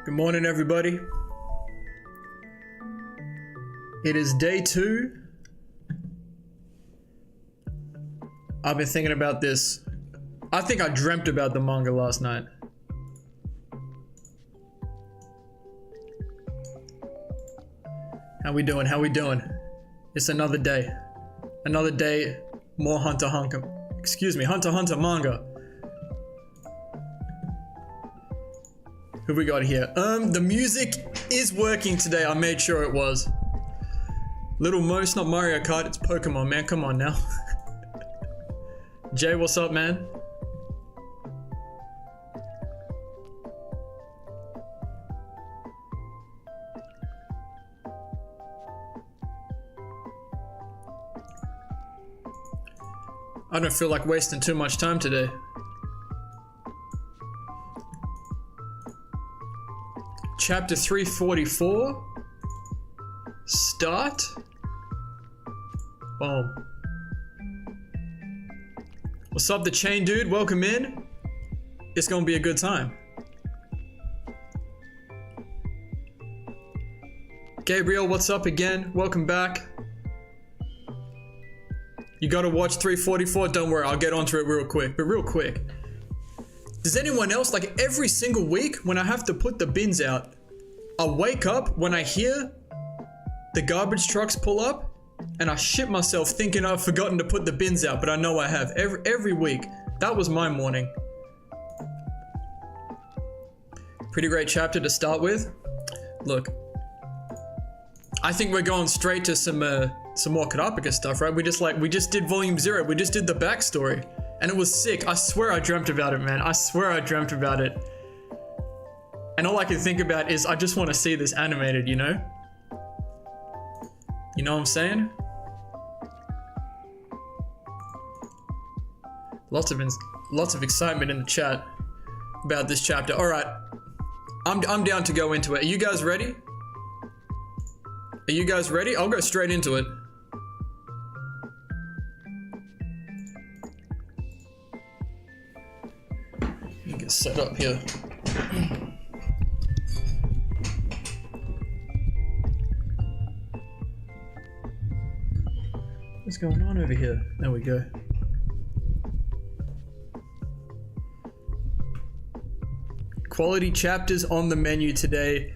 Good morning, everybody. It is day 2. I've been thinking about this. I think I dreamt about the manga last night. How we doing? How we doing? It's another day. Another day, more Hunter Hunter manga. Who we got here? The music is working today. I made sure it was. Little Mo, it's not Mario Kart, it's Pokemon, man. Come on now. Jay, what's up, man? I don't feel like wasting too much time today. Chapter 344. Start. Boom. What's up, the chain dude? Welcome in. It's gonna be a good time. Gabriel, what's up again? Welcome back. You gotta watch 344. Don't worry, I'll get onto it real quick. But real quick, does anyone else, like every single week when I have to put the bins out, I wake up when I hear the garbage trucks pull up and I shit myself thinking I've forgotten to put the bins out, but I know I have. Every week. That was my morning. Pretty great chapter to start with. Look, I think we're going straight to some more Kurapika stuff, right? We just did volume 0. We just did the backstory. And it was sick. I swear I dreamt about it, man. I swear I dreamt about it. And all I can think about is I just want to see this animated, you know? You know what I'm saying? Lots of excitement in the chat about this chapter. All right. I'm down to go into it. Are you guys ready? Are you guys ready? I'll go straight into it. Get set up here. What's going on over here? There we go. Quality chapters on the menu today.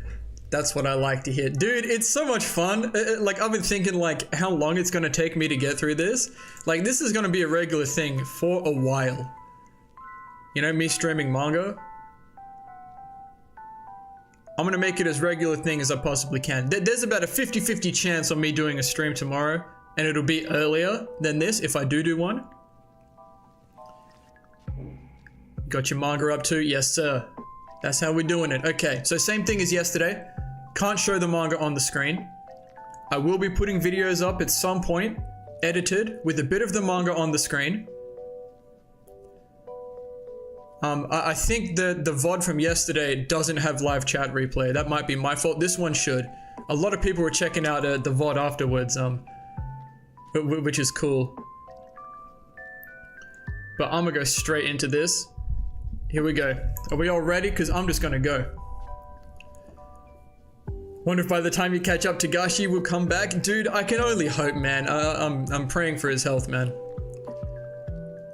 That's what I like to hear. Dude, it's so much fun. Like, I've been thinking, like, how long it's gonna take me to get through this. Like, this is gonna be a regular thing for a while. You know, me streaming manga. I'm gonna make it as regular thing as I possibly can. There's about a 50-50 chance of me doing a stream tomorrow, and it'll be earlier than this if I do one. Got your manga up too? Yes, sir. That's how we're doing it. Okay, so same thing as yesterday. Can't show the manga on the screen. I will be putting videos up at some point, edited, with a bit of the manga on the screen. I think the VOD from yesterday doesn't have live chat replay. That might be my fault. This one should. A lot of people were checking out the VOD afterwards, which is cool. But I'm gonna go straight into this. Here we go. Are we all ready? Because I'm just gonna go. Wonder if by the time you catch up, Tagashi will come back. Dude, I can only hope, man. I'm praying for his health, man.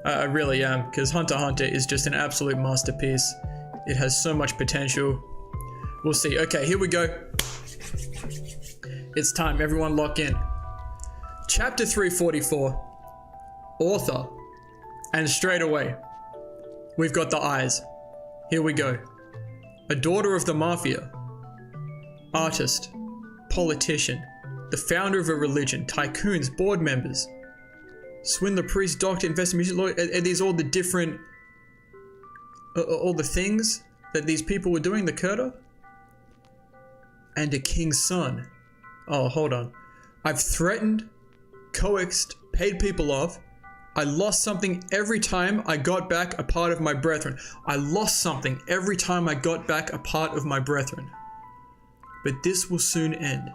I really am, because Hunter x Hunter is just an absolute masterpiece. It has so much potential. We'll see. Okay, here we go. It's time. Everyone lock in. Chapter 344. Author. And straight away, we've got the eyes. Here we go. A daughter of the mafia. Artist. Politician. The founder of a religion. Tycoons. Board members. Swindler, priest, doctor, investigation lawyer. Are these all the different... all the things that these people were doing, the Kurta? And a king's son. Oh, hold on. I've threatened, coaxed, paid people off. I lost something every time I got back a part of my brethren. I lost something every time I got back a part of my brethren. But this will soon end.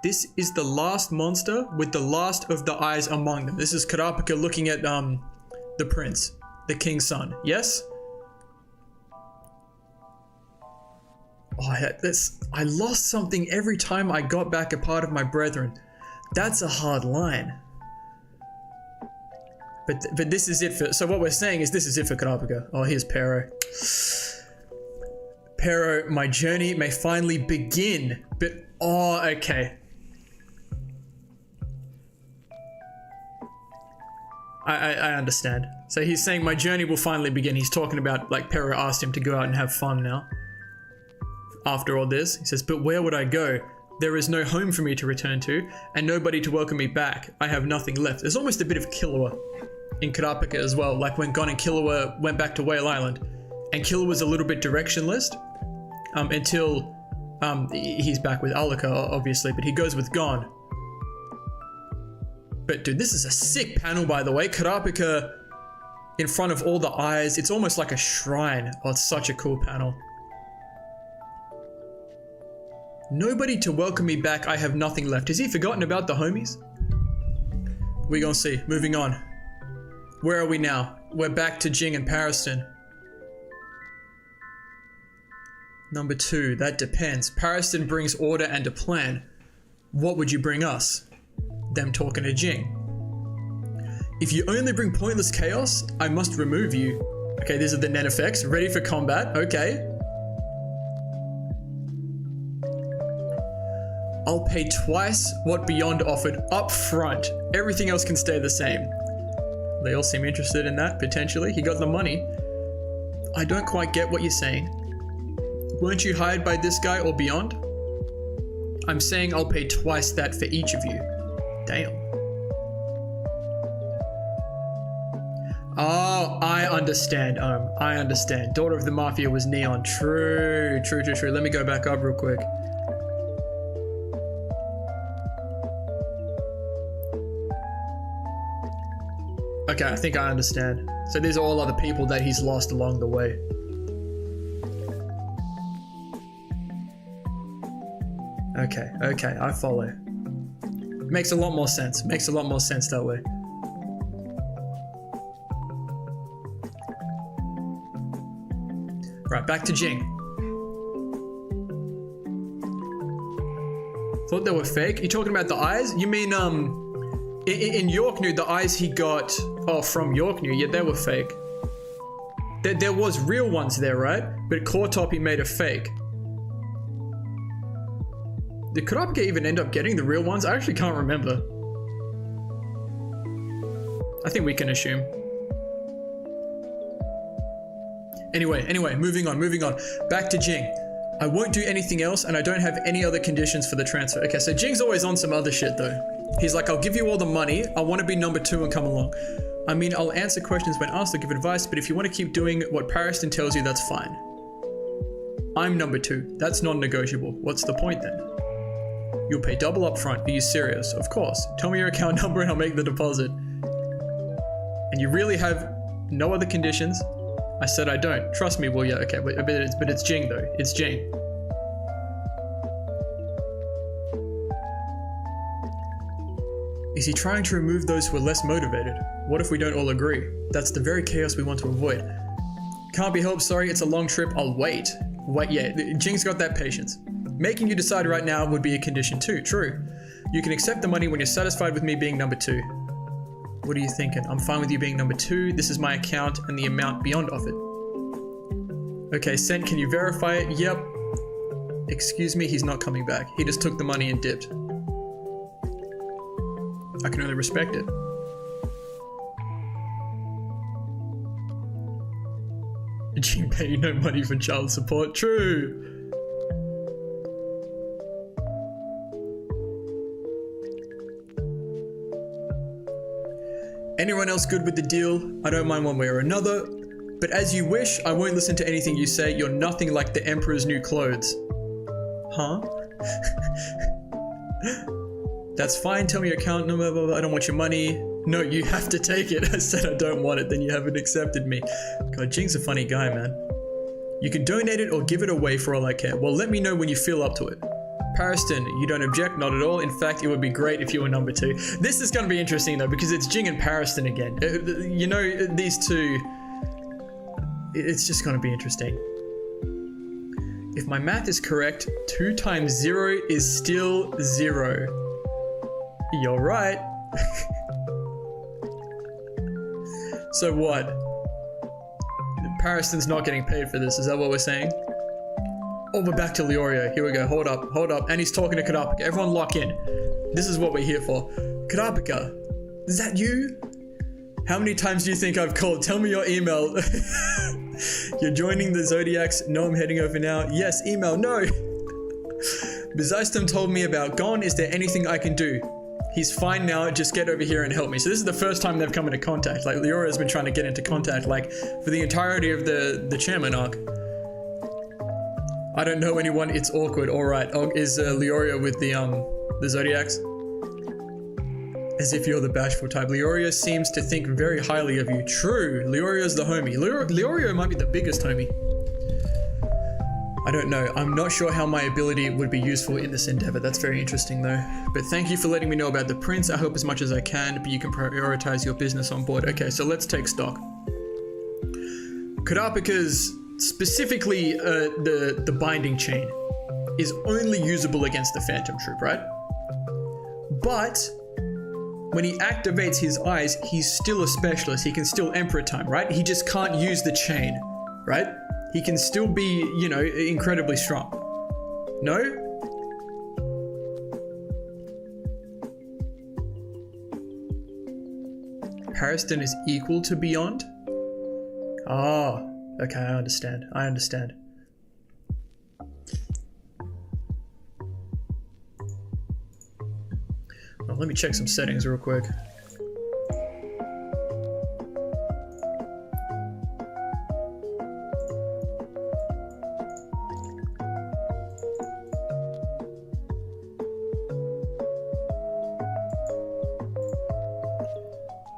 This is the last monster with the last of the eyes among them. This is Kurapika looking at the prince, the king's son. Yes? Oh, I lost something every time I got back a part of my brethren. That's a hard line. But this is it for, so what we're saying is this is it for Kurapika. Oh, here's Pero. Pero, my journey may finally begin. But, oh, okay. I understand. So he's saying my journey will finally begin. He's talking about, like, Pero asked him to go out and have fun now. After all this, he says, but where would I go? There is no home for me to return to, and nobody to welcome me back. I have nothing left. There's almost a bit of Killua in Kurapika as well, like when Gon and Killua went back to Whale Island, and Killua was a little bit directionless until he's back with Alaka, obviously, but he goes with Gon. But dude, this is a sick panel, by the way. Kurapika in front of all the eyes. It's almost like a shrine. Oh, it's such a cool panel. Nobody to welcome me back. I have nothing left. Has he forgotten about the homies? We gonna see. Moving on. Where are we now? We're back to Jing and Pariston. Number 2. That depends. Pariston brings order and a plan. What would you bring us? Them talking to Jing. If you only bring pointless chaos, I must remove you. Okay, these are the net effects. Ready for combat. Okay. I'll pay twice what Beyond offered up front. Everything else can stay the same. They all seem interested in that, potentially. He got the money. I don't quite get what you're saying. Weren't you hired by this guy or Beyond? I'm saying I'll pay twice that for each of you. Damn. Oh, I understand. I understand. Daughter of the Mafia was Neon. True. Let me go back up real quick. Okay, I think I understand. So these are all other people that he's lost along the way. Okay, I follow. Makes a lot more sense. Makes a lot more sense that way. Right, back to Jing. Thought they were fake? You talking about the eyes? You mean, in Yorknew, the eyes he got, from Yorknew, yeah, they were fake. There was real ones there, right? But Cortop, he made a fake. Did Kurapika even end up getting the real ones? I actually can't remember. I think we can assume. Anyway, moving on. Back to Jing. I won't do anything else, and I don't have any other conditions for the transfer. Okay, so Jing's always on some other shit, though. He's like, I'll give you all the money. I want to be number 2 and come along. I mean, I'll answer questions when asked or give advice, but if you want to keep doing what Pariston tells you, that's fine. I'm number 2. That's non-negotiable. What's the point then? You'll pay double up front. Are you serious? Of course. Tell me your account number and I'll make the deposit. And you really have no other conditions? I said I don't. Trust me, well, yeah, okay, but it's Jing though. It's Jing. Is he trying to remove those who are less motivated? What if we don't all agree? That's the very chaos we want to avoid. Can't be helped, sorry, it's a long trip, I'll wait. Wait, yeah, Jing's got that patience. Making you decide right now would be a condition too, true. You can accept the money when you're satisfied with me being number 2. What are you thinking? I'm fine with you being number 2, this is my account and the amount Beyond offered. Okay, sent, can you verify it? Yep. Excuse me, he's not coming back. He just took the money and dipped. I can only respect it. Jing pay no money for child support. True. Anyone else good with the deal? I don't mind one way or another. But as you wish, I won't listen to anything you say. You're nothing like the Emperor's new clothes. Huh? That's fine, tell me your account number, blah, blah, blah. I don't want your money. No, you have to take it. I said I don't want it, then you haven't accepted me. God, Jing's a funny guy, man. You can donate it or give it away for all I care. Well, let me know when you feel up to it. Pariston, you don't object? Not at all. In fact, it would be great if you were number 2. This is going to be interesting though, because it's Jing and Pariston again. You know, these two, it's just going to be interesting. If my math is correct, 2 times 0 is still 0. You're right. So what? Pariston's not getting paid for this, is that what we're saying? Oh, we're back to Leorio. Here we go. Hold up. And he's talking to Kurapika. Everyone lock in. This is what we're here for. Kurapika, is that you? How many times do you think I've called? Tell me your email. You're joining the Zodiacs. No, I'm heading over now. Yes, email. No. Bizaistam told me about Gon. Is there anything I can do? He's fine now. Just get over here and help me. So this is the first time they've come into contact. Like, Leorio's been trying to get into contact, like, for the entirety of the chairman arc. I don't know anyone. It's awkward. All right. Is Leorio with the Zodiacs? As if you're the bashful type. Leorio seems to think very highly of you. True. Leorio's the homie. Leorio might be the biggest homie. I don't know. I'm not sure how my ability would be useful in this endeavor. That's very interesting though. But thank you for letting me know about the prince. I hope as much as I can, but you can prioritize your business on board. Okay, so let's take stock. Kurapika's, specifically the binding chain, is only usable against the Phantom Troop, right? But when he activates his eyes, he's still a specialist. He can still Emperor time, right? He just can't use the chain, right? He can still be, you know, incredibly strong. No? Pariston is equal to Beyond? Ah, okay, I understand. Well, let me check some settings real quick.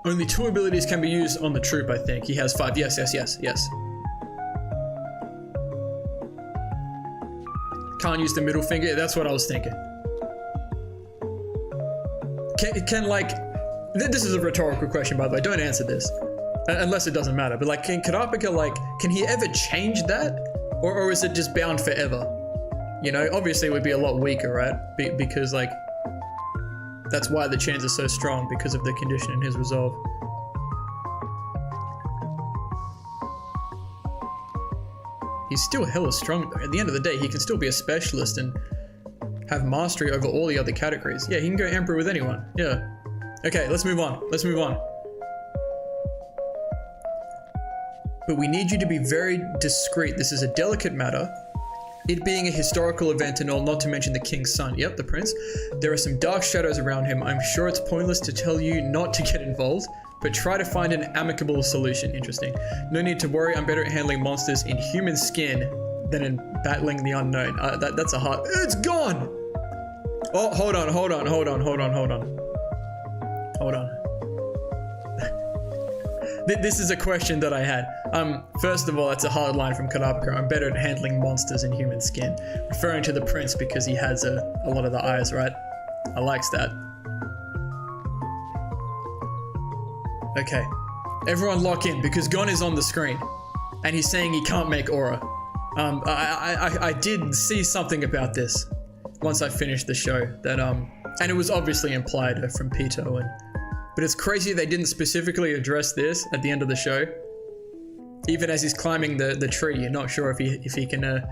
Only 2 abilities can be used on the troop, I think. He has 5. Yes. Can't use the middle finger. That's what I was thinking. Can like... This is a rhetorical question, by the way. Don't answer this. Unless it doesn't matter. But like, can Kurapika, like... Can he ever change that? Or is it just bound forever? You know, obviously it would be a lot weaker, right? Because, like... That's why the chains are so strong, because of the condition in his resolve. He's still hella strong though. At the end of the day, he can still be a specialist and have mastery over all the other categories. Yeah, he can go Emperor with anyone. Yeah. Okay, let's move on. But we need you to be very discreet. This is a delicate matter. It being a historical event and all, not to mention the king's son. Yep, the prince. There are some dark shadows around him. I'm sure it's pointless to tell you not to get involved, but try to find an amicable solution. Interesting. No need to worry. I'm better at handling monsters in human skin than in battling the unknown. That's a hard... It's gone! Oh, hold on. This is a question that I had. First of all, that's a hard line from Kurapika. I'm better at handling monsters in human skin. Referring to the prince because he has a lot of the eyes, right? I likes that. Okay. Everyone lock in because Gon is on the screen. And he's saying he can't make aura. I did see something about this once I finished the show. That and it was obviously implied from Pito and... But it's crazy they didn't specifically address this at the end of the show. Even as he's climbing the tree, you're not sure if he can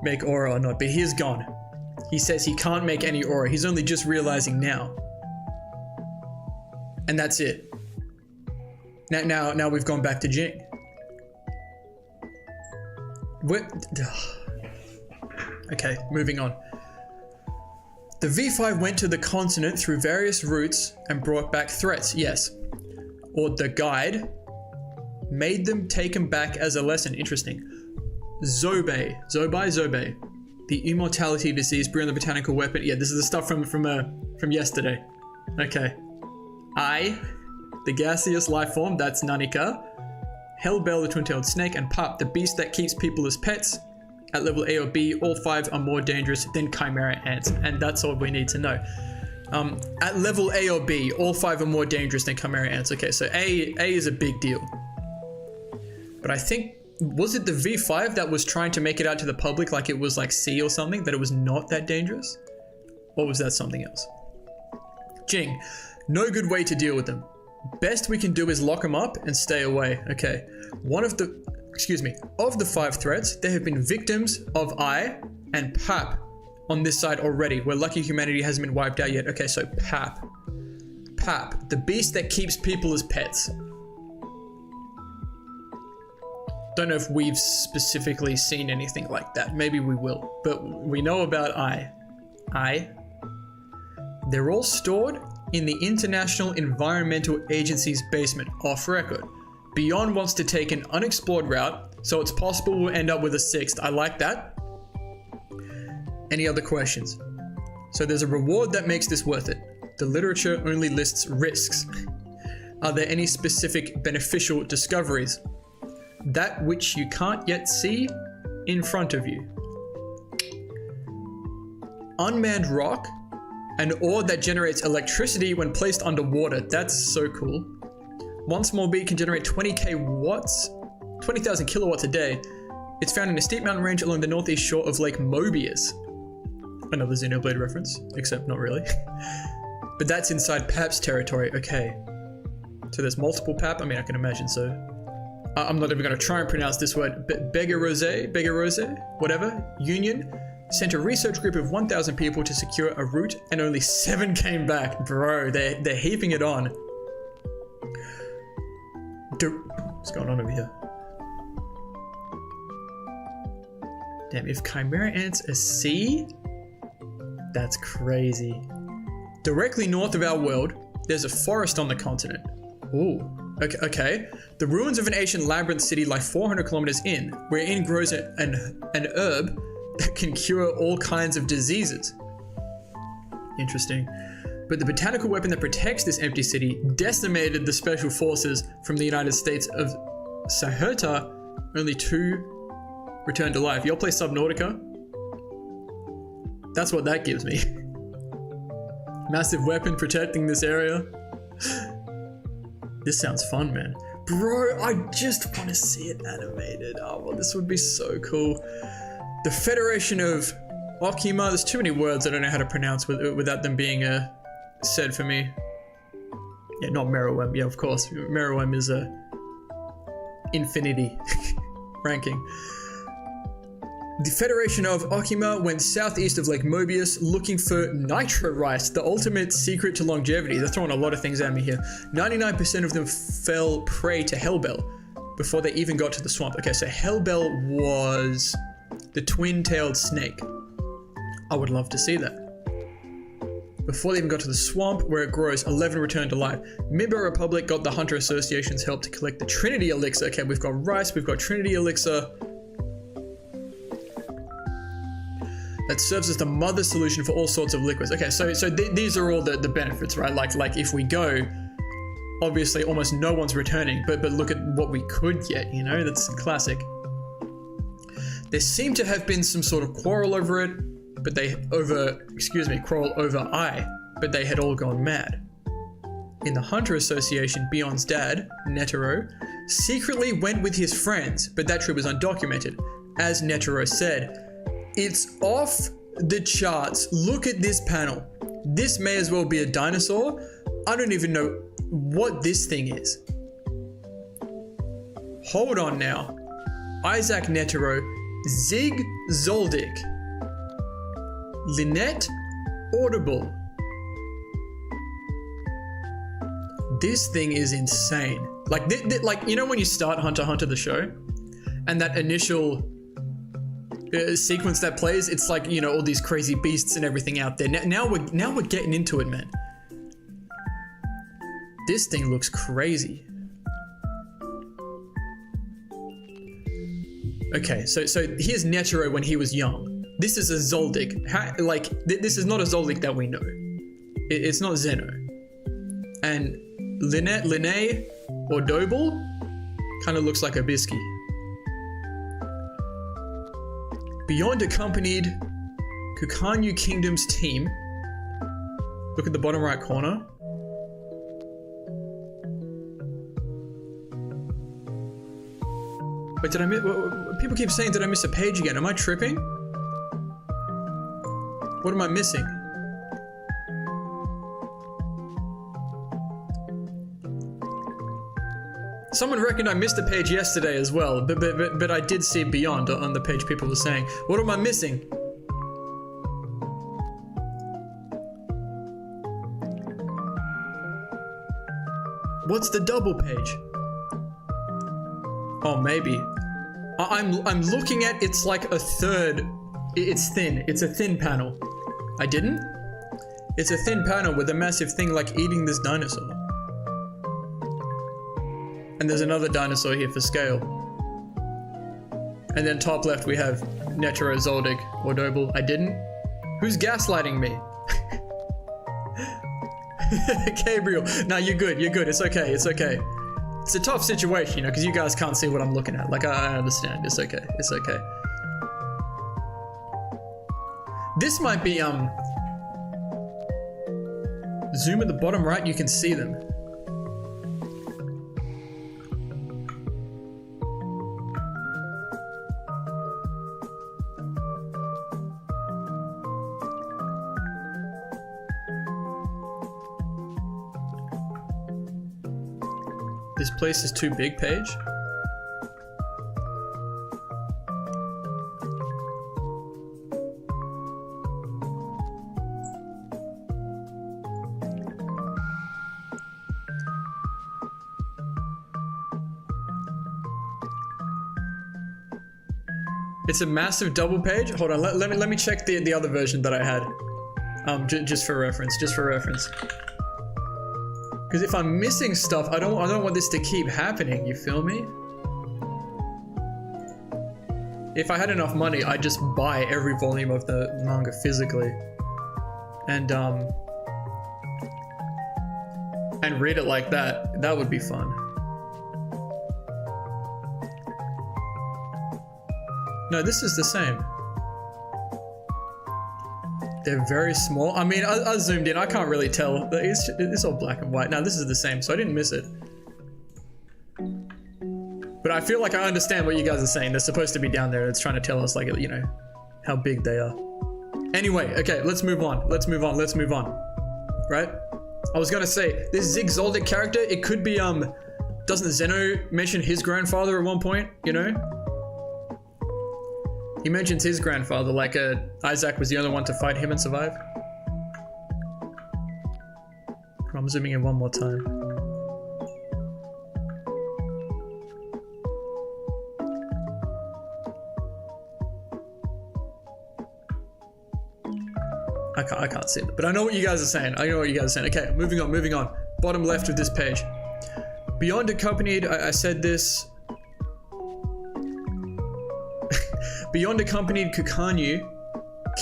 make aura or not. But he's gone. He says he can't make any aura. He's only just realizing now. And that's it. Now we've gone back to Jing. Okay, moving on. The V5 went to the continent through various routes and brought back threats, yes. Or the guide made them take him back as a lesson. Interesting. Zobe. The immortality disease, bring the botanical weapon. Yeah, this is the stuff from yesterday. Okay. I, the gaseous life form, that's Nanika. Hellbell, the twin-tailed snake, and Pup, the beast that keeps people as pets. At level A or B, all 5 are more dangerous than Chimera ants, and that's all we need to know. At level A or B, all 5 are more dangerous than Chimera ants. Okay, so A is a big deal. But I think Was it the V5 that was trying to make it out to the public like it was like C or something, that it was not that dangerous? Or was that something else? Jing, no good way to deal with them. Best we can do is lock them up and stay away. Okay. Of the 5 threats, there have been victims of I and PAP on this side already. We're lucky humanity hasn't been wiped out yet. Okay, so PAP. PAP, the beast that keeps people as pets. Don't know if we've specifically seen anything like that. Maybe we will, but we know about I. They're all stored in the International Environmental Agency's basement, off record. Beyond wants to take an unexplored route, so it's possible we'll end up with a 6th. I like that. Any other questions? So there's a reward that makes this worth it. The literature only lists risks. Are there any specific beneficial discoveries? That which you can't yet see in front of you. Unmanned rock, an ore that generates electricity when placed underwater. That's so cool. One small bead can generate 20,000 kilowatts a day. It's found in a steep mountain range along the northeast shore of Lake Mobius. Another Xenoblade reference, except not really. But that's inside PAP's territory. Okay. So there's multiple PAP? I mean, I can imagine so. I'm not even going to try and pronounce this word. Begarose, whatever. Union sent a research group of 1,000 people to secure a route, and only 7 came back. Bro, they're heaping it on. What's going on over here? Damn, if Chimera Ants are C, that's crazy. Directly north of our world, there's a forest on the continent. Ooh. Okay. The ruins of an ancient labyrinth city lie 400 kilometers in, wherein grows an herb that can cure all kinds of diseases. Interesting. But the botanical weapon that protects this empty city decimated the special forces from the United States of Saherta. Only 2 returned to life. Y'all play Subnautica? That's what that gives me. Massive weapon protecting this area. This sounds fun, man. Bro, I just want to see it animated. Oh, well, this would be so cool. The Federation of Okima. There's too many words I don't know how to pronounce without them being said for me. Yeah, not Meruem. Yeah, of course. Meruem is a infinity ranking. The Federation of Okima went southeast of Lake Mobius looking for nitro rice, the ultimate secret to longevity. They're throwing a lot of things at me here. 99% of them fell prey to Hellbell before they even got to the swamp. Okay, so Hellbell was the twin-tailed snake. I would love to see that. Before they even got to the swamp where it grows, 11 returned to life. Mimba Republic got the Hunter Association's help to collect the Trinity Elixir. Okay, we've got rice, we've got Trinity Elixir. That serves as the mother solution for all sorts of liquids. Okay, so these are all the benefits, right? Like if we go, obviously almost no one's returning, but look at what we could get, you know? That's classic. There seemed to have been some sort of quarrel over it, quarrel over I, but they had all gone mad. In the Hunter Association, Beyond's dad, Netero, secretly went with his friends, but that trip was undocumented. As Netero said, "It's off the charts. Look at this panel. This may as well be a dinosaur. I don't even know what this thing is." Hold on now. Isaac Netero, Zig Zoldyck, Lynette Audible. This thing is insane. Like, like, you know when you start Hunter x Hunter the show, and that initial sequence that plays, it's like, you know, all these crazy beasts and everything out there. Now we're getting into it, man. This thing looks crazy. Okay, so here's Netero when he was young. This is a Zoldyck. This is not a Zoldyck that we know. It's not Zeno. And Linnae or Doble kind of looks like a Bisky. Beyond accompanied Kukanyu Kingdom's team. Look at the bottom right corner. Wait, did I miss? People keep saying, did I miss a page again? Am I tripping? What am I missing? Someone reckoned I missed a page yesterday as well, but I did see beyond on the page people were saying. What am I missing? What's the double page? Oh, maybe. I'm looking at, it's like a third. It's thin. It's a thin panel. I didn't? It's a thin panel with a massive thing like eating this dinosaur. And there's another dinosaur here for scale. And then top left we have Netero, Zodiac, or Noble. I didn't? Who's gaslighting me? Gabriel. No, you're good. You're good. It's okay. It's okay. It's a tough situation, you know, because you guys can't see what I'm looking at. Like, I understand. It's okay. It's okay. This might be, zoom at the bottom right, you can see them. This place is too big, page. It's a massive double page. Hold on, let me check the other version that I had. Just for reference, Because if I'm missing stuff, I don't want this to keep happening, you feel me? If I had enough money, I'd just buy every volume of the manga physically. And read it like that. That would be fun. No, this is the same. They're very small. I mean, I zoomed in. I can't really tell. It's all black and white. Now, this is the same, so I didn't miss it. But I feel like I understand what you guys are saying. They're supposed to be down there. It's trying to tell us, like, you know, how big they are. Anyway, okay, let's move on. Let's move on. Right? I was gonna say, this Zig Zoldyck character, it could be, doesn't Zeno mention his grandfather at one point, you know? He mentions his grandfather, like Isaac was the only one to fight him and survive. I'm zooming in one more time. I can't see it, but I know what you guys are saying. Okay, moving on. Bottom left of this page. Beyond accompanied, I said this. Beyond accompanied Kukanyu,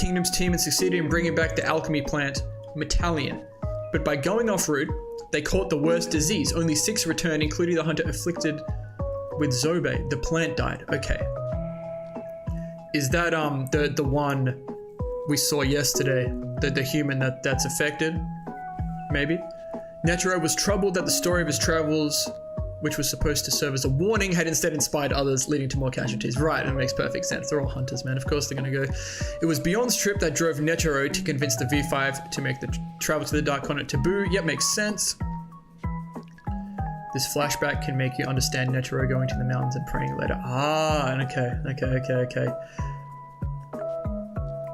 Kingdom's team, and succeeded in bringing back the alchemy plant, Metallion. But by going off route, they caught the worst disease. Only 6 returned, including the hunter afflicted with Zobe. The plant died. Okay. Is that the one we saw yesterday? The human that's affected? Maybe? Netero was troubled that the story of his travels, which was supposed to serve as a warning, had instead inspired others, leading to more casualties. Right, that makes perfect sense. They're all hunters, man. Of course they're gonna go. It was Beyond's trip that drove Netero to convince the V5 to make the travel to the Dark Continent taboo. Yep, makes sense. This flashback can make you understand Netero going to the mountains and praying later. Ah, okay.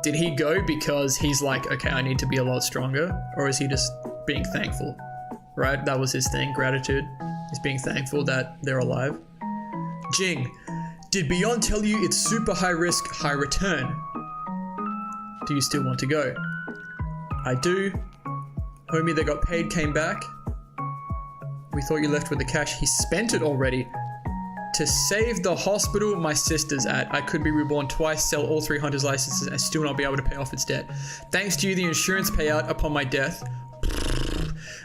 Did he go because he's like, okay, I need to be a lot stronger? Or is he just being thankful? Right, that was his thing, gratitude. He's being thankful that they're alive. Jing, did Beyond tell you it's super high risk, high return? Do you still want to go? I do. Homie that got paid came back. We thought you left with the cash. He spent it already. To save the hospital my sister's at. I could be reborn twice, sell all 3 hunters licenses, and still not be able to pay off its debt. Thanks to you, the insurance payout upon my death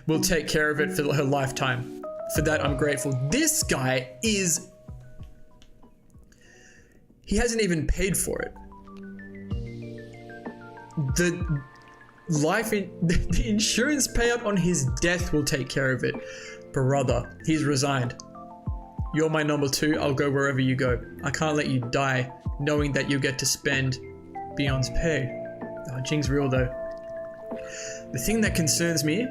will take care of it for her lifetime. For that, I'm grateful. This guy is... He hasn't even paid for it. The insurance payout on his death will take care of it. Brother, he's resigned. You're my number 2. I'll go wherever you go. I can't let you die knowing that you'll get to spend Beyond's pay. Oh, Jing's real though. The thing that concerns me,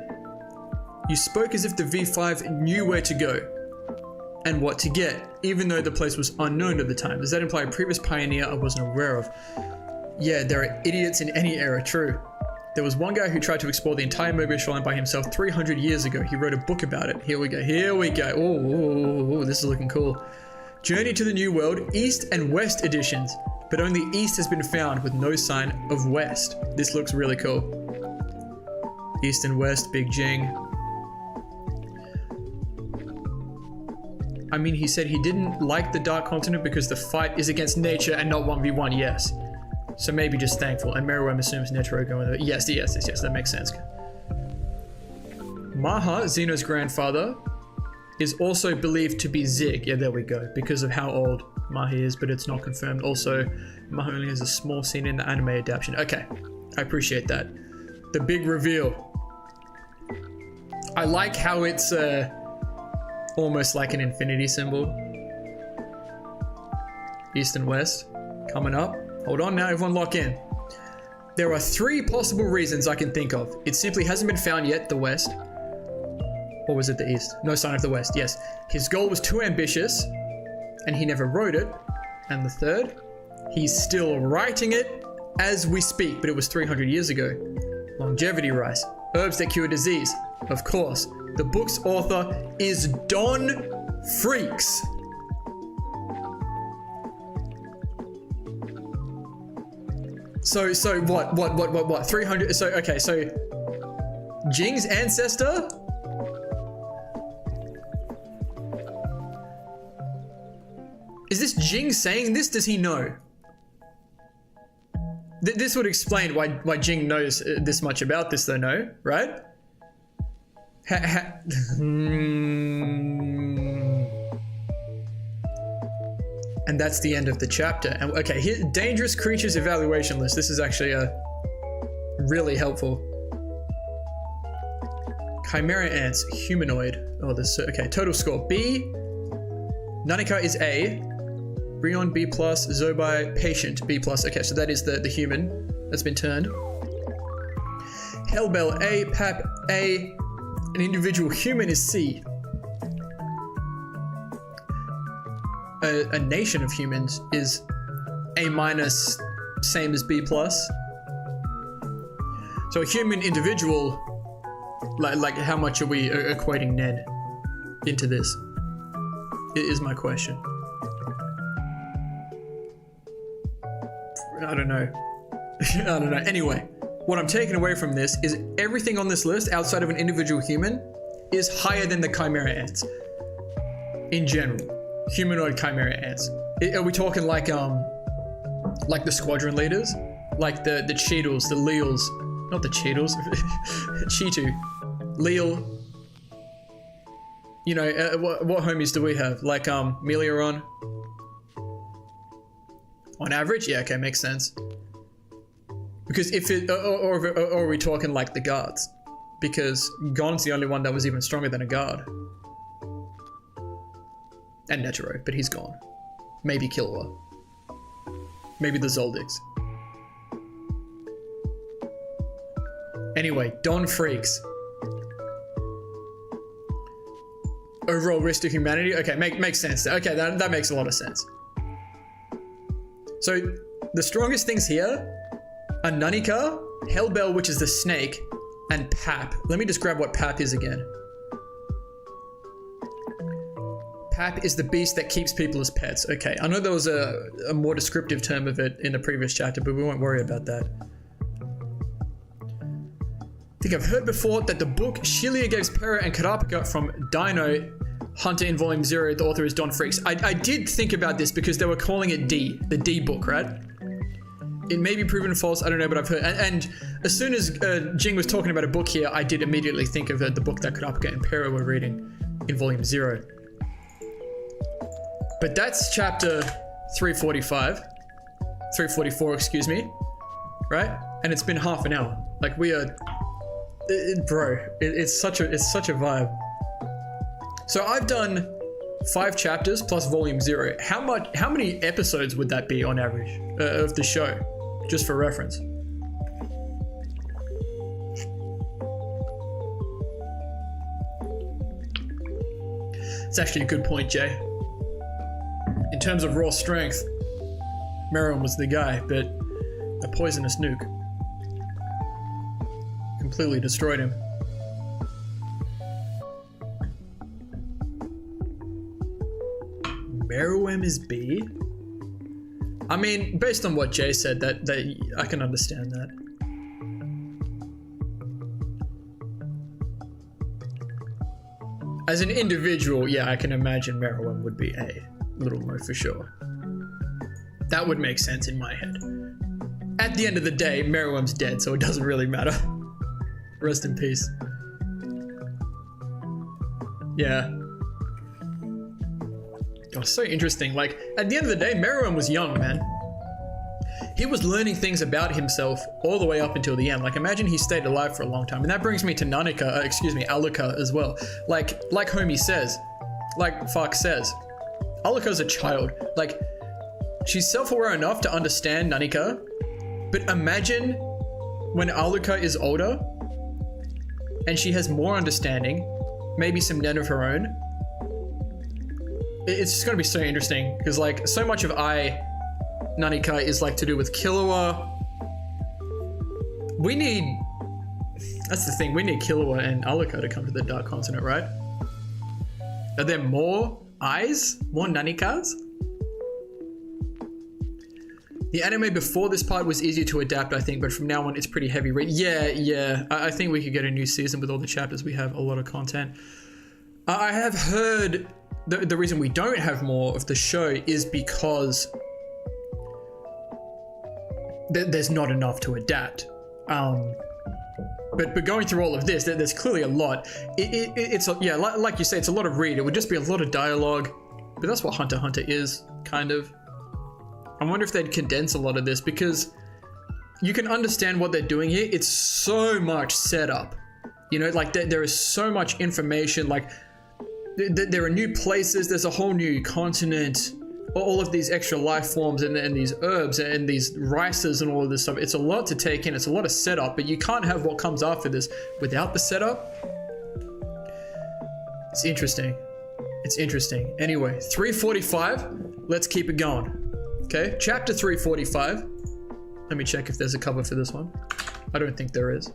you spoke as if the V5 knew where to go and what to get, even though the place was unknown at the time. Does that imply a previous pioneer I wasn't aware of? Yeah, there are idiots in any era, true. There was one guy who tried to explore the entire Mobius line by himself 300 years ago. He wrote a book about it. Here we go. Oh, this is looking cool. Journey to the New World, East and West editions, but only East has been found with no sign of West. This looks really cool. East and West, Big Jing. I mean, he said he didn't like the Dark Continent because the fight is against nature and not 1v1, yes. So maybe just thankful. And Meriwether assumes Netero going with it. Yes, that makes sense. Maha, Xeno's grandfather, is also believed to be Zig. Yeah, there we go. Because of how old Maha is, but it's not confirmed. Also, Maha only has a small scene in the anime adaptation. Okay, I appreciate that. The big reveal. I like how it's almost like an infinity symbol. East and West coming up. Hold on now, everyone lock in. There are 3 possible reasons I can think of. It simply hasn't been found yet, the West. Or was it the East? No sign of the West, yes. His goal was too ambitious, and he never wrote it. And the third, he's still writing it as we speak, but it was 300 years ago. Longevity rice, herbs that cure disease. Of course, the book's author is Don Freaks. So what? 300, so, okay, so Jing's ancestor? Is this Jing saying this? Does he know? This would explain why Jing knows this much about this though, no? Right? And that's the end of the chapter. And okay, here, dangerous creatures evaluation list. This is actually really helpful. Chimera ants, humanoid. Oh, this, okay, total score. B, Nanika is A, Brion B+, Zobai, patient B+. Okay, so that is the human that's been turned. Hellbell A, Pap A, an individual human is C. A nation of humans is A-, same as B+. So a human individual, like how much are we equating Ned into this? Is my question. I don't know. I don't know. Anyway, what I'm taking away from this is everything on this list outside of an individual human is higher than the Chimera ants. In general. Humanoid Chimera ants. Are we talking like the squadron leaders? Like the Cheetles, the Leals. Not the Cheetles. Cheetu. Leal. You know, what homies do we have? Like Melioron? On average? Yeah, okay, makes sense. Because if it, or are we talking like the guards? Because Gon's the only one that was even stronger than a guard. And Netero, but he's gone. Maybe Killua. Maybe the Zoldycks. Anyway, Don Freaks. Overall risk to humanity? Okay, makes sense. Okay, that makes a lot of sense. So, the strongest things here are Nanika, Hellbell, which is the snake, and Pap. Let me just grab what Pap is again. Pap is the beast that keeps people as pets. Okay, I know there was a more descriptive term of it in the previous chapter, but we won't worry about that. I think I've heard before that the book Shilia gives Pera and Kurapika from Dino Hunter in Volume 0, the author is Don Freaks. I did think about this because they were calling it D, the D book, right? It may be proven false, I don't know, but I've heard. And as soon as Jing was talking about a book here, I did immediately think of the book that Kurapika and Pera were reading in Volume 0. But that's chapter 345, 344, excuse me, right? And it's been half an hour. Like we are, bro, it's such a vibe. So I've done 5 chapters plus volume 0. How many episodes would that be on average of the show? Just for reference. It's actually a good point, Jay. In terms of raw strength, Meruem was the guy, but a poisonous nuke completely destroyed him. Meruem is B? I mean, based on what Jay said, that I can understand that. As an individual, yeah, I can imagine Meruem would be A. Little Mo for sure. That would make sense in my head. At the end of the day, Meruem's dead, so it doesn't really matter. Rest in peace. Yeah. Oh, so interesting. Like, at the end of the day, Meruem was young, man. He was learning things about himself all the way up until the end. Like, imagine he stayed alive for a long time. And that brings me to Alika as well. Like homie says, like Fark says, Alika's a child. Like, she's self-aware enough to understand Nanika, but imagine when Alika is older and she has more understanding, maybe some nen of her own. It's just gonna be so interesting because, like, so much of Nanika is like to do with Killua. That's the thing, we need Killua and Alika to come to the Dark Continent, right? Are there more eyes? More Nanikas? The anime before this part was easier to adapt, I think, but from now on it's pretty heavy read. Yeah. I think we could get a new season with all the chapters. We have a lot of content. I have heard the reason we don't have more of the show is because there's not enough to adapt. But going through all of this, there's clearly a lot. Like you say, it's a lot of read. It would just be a lot of dialogue, but that's what Hunter x Hunter is, kind of. I wonder if they'd condense a lot of this because you can understand what they're doing here. It's so much setup, you know, like there is so much information. Like there are new places. There's a whole new continent. All of these extra life forms and these herbs and these rices and all of this stuff. It's a lot to take in. It's a lot of setup, but you can't have what comes after this without the setup. It's interesting. It's interesting. Anyway, 345. Let's keep it going. Okay, chapter 345. Let me check if there's a cover for this one. I don't think there is,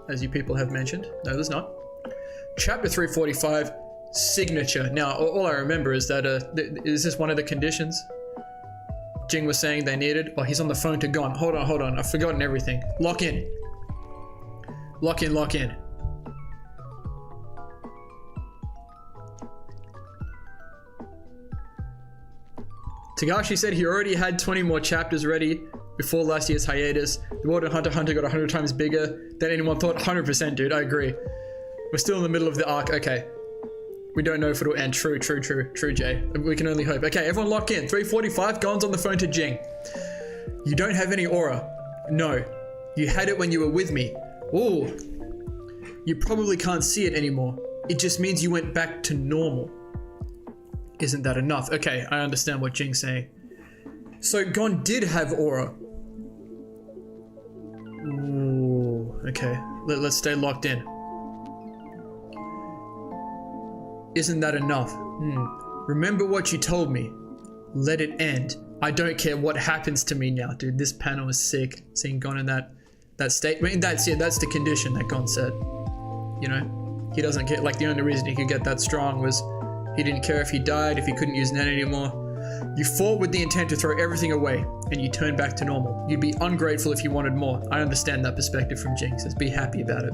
as you people have mentioned. No, there's not. Chapter 345. Signature. Now, all I remember is that, is this one of the conditions Jing was saying they needed? Oh, he's on the phone to Gon. Hold on. I've forgotten everything. Lock in. Lock in. Tagashi said he already had 20 more chapters ready before last year's hiatus. The world of Hunter x Hunter got 100 times bigger than anyone thought. 100%, dude. I agree. We're still in the middle of the arc. Okay. We don't know if it'll end. True, Jay. We can only hope. Okay, everyone lock in. 345, Gon's on the phone to Jing. You don't have any aura. No. You had it when you were with me. Ooh. You probably can't see it anymore. It just means you went back to normal. Isn't that enough? Okay, I understand what Jing's saying. So Gon did have aura. Ooh, okay. Let's stay locked in. Isn't that enough? Remember what you told me. Let it end. I don't care what happens to me now, dude. This panel is sick. Seeing Gon in that state. I mean, that's the condition that Gon said. You know, he doesn't care. Like, the only reason he could get that strong was he didn't care if he died, if he couldn't use Nen anymore. You fought with the intent to throw everything away, and you turned back to normal. You'd be ungrateful if you wanted more. I understand that perspective from Jing. Says be happy about it.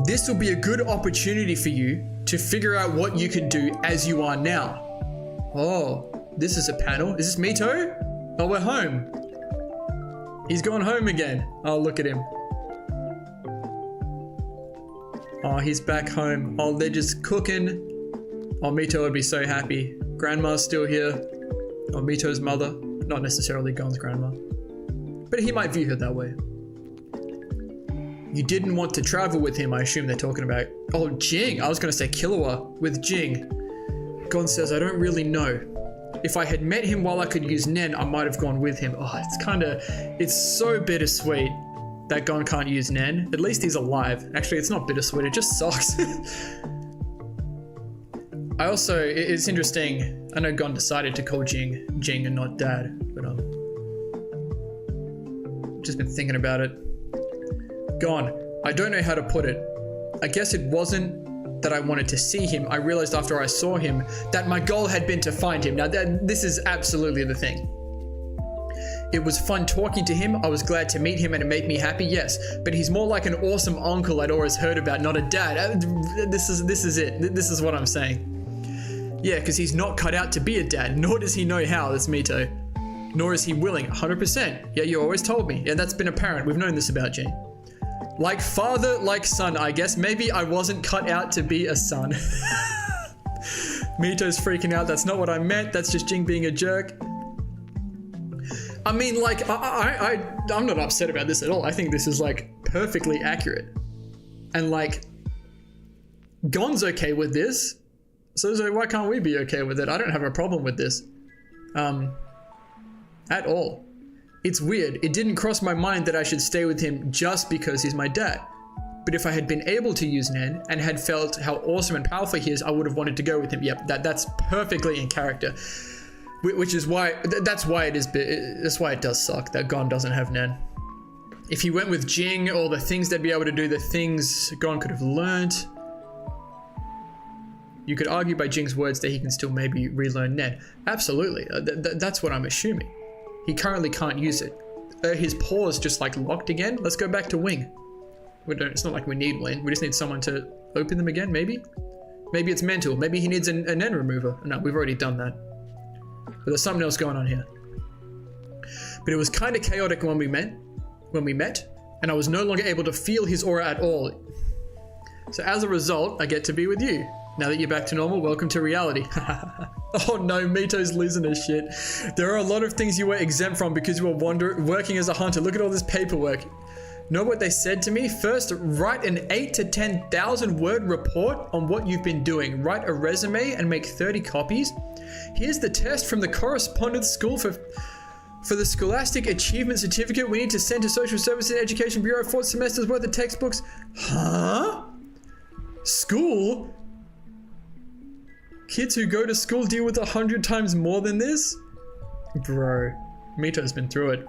This will be a good opportunity for you to figure out what you can do as you are now. Oh, this is a panel. Is this Mito? Oh, we're home. He's gone home again. Oh, look at him. Oh, he's back home. Oh, they're just cooking. Oh, Mito would be so happy. Grandma's still here. Oh, Mito's mother. Not necessarily Gon's grandma. But he might view her that way. You didn't want to travel with him, I assume they're talking about. Oh, Jing. I was going to say Killua with Jing. Gon says, I don't really know. If I had met him while I could use Nen, I might have gone with him. Oh, it's so bittersweet that Gon can't use Nen. At least he's alive. Actually, it's not bittersweet, it just sucks. It's interesting. I know Gon decided to call Jing and not Dad, but just been thinking about it. Gon, I don't know how to put it. I guess it wasn't that I wanted to see him. I realized after I saw him that my goal had been to find him. Now, this is absolutely the thing. It was fun talking to him. I was glad to meet him and it made me happy, yes. But he's more like an awesome uncle I'd always heard about, not a dad. This is it. This is what I'm saying. Yeah, because he's not cut out to be a dad, nor does he know how, that's Mito. Nor is he willing, 100%. Yeah, you always told me. Yeah, that's been apparent. We've known this about Jing. Like father, like son, I guess. Maybe I wasn't cut out to be a son. Mito's freaking out. That's not what I meant. That's just Jing being a jerk. I mean, like, I'm not upset about this at all. I think this is, like, perfectly accurate. And, like, Gon's okay with this. So why can't we be okay with it? I don't have a problem with this. At all. It's weird. It didn't cross my mind that I should stay with him just because he's my dad. But if I had been able to use Nen and had felt how awesome and powerful he is, I would have wanted to go with him. Yep, that's perfectly in character. Which is why, that's why it does suck that Gon doesn't have Nen. If he went with Jing, all the things they'd be able to do, the things Gon could have learned. You could argue by Jing's words that he can still maybe relearn Nen. Absolutely, that's what I'm assuming. He currently can't use it. His paw's just like locked again. Let's go back to Wing. It's not like we need Wing. We just need someone to open them again, maybe? Maybe it's mental. Maybe he needs a Nen remover. No, we've already done that. But there's something else going on here. But it was kind of chaotic when we met, and I was no longer able to feel his aura at all. So as a result, I get to be with you. Now that you're back to normal, welcome to reality. Oh no, Mito's losing his shit. There are a lot of things you were exempt from because you were working as a hunter. Look at all this paperwork. Know what they said to me? First, write an 8 to 10,000 word report on what you've been doing. Write a resume and make 30 copies. Here's the test from the correspondence school for the Scholastic Achievement Certificate. We need to send to Social Services and Education Bureau 4 semesters worth of textbooks. Huh? School? Kids who go to school deal with 100 times more than this? Bro, Mito's been through it.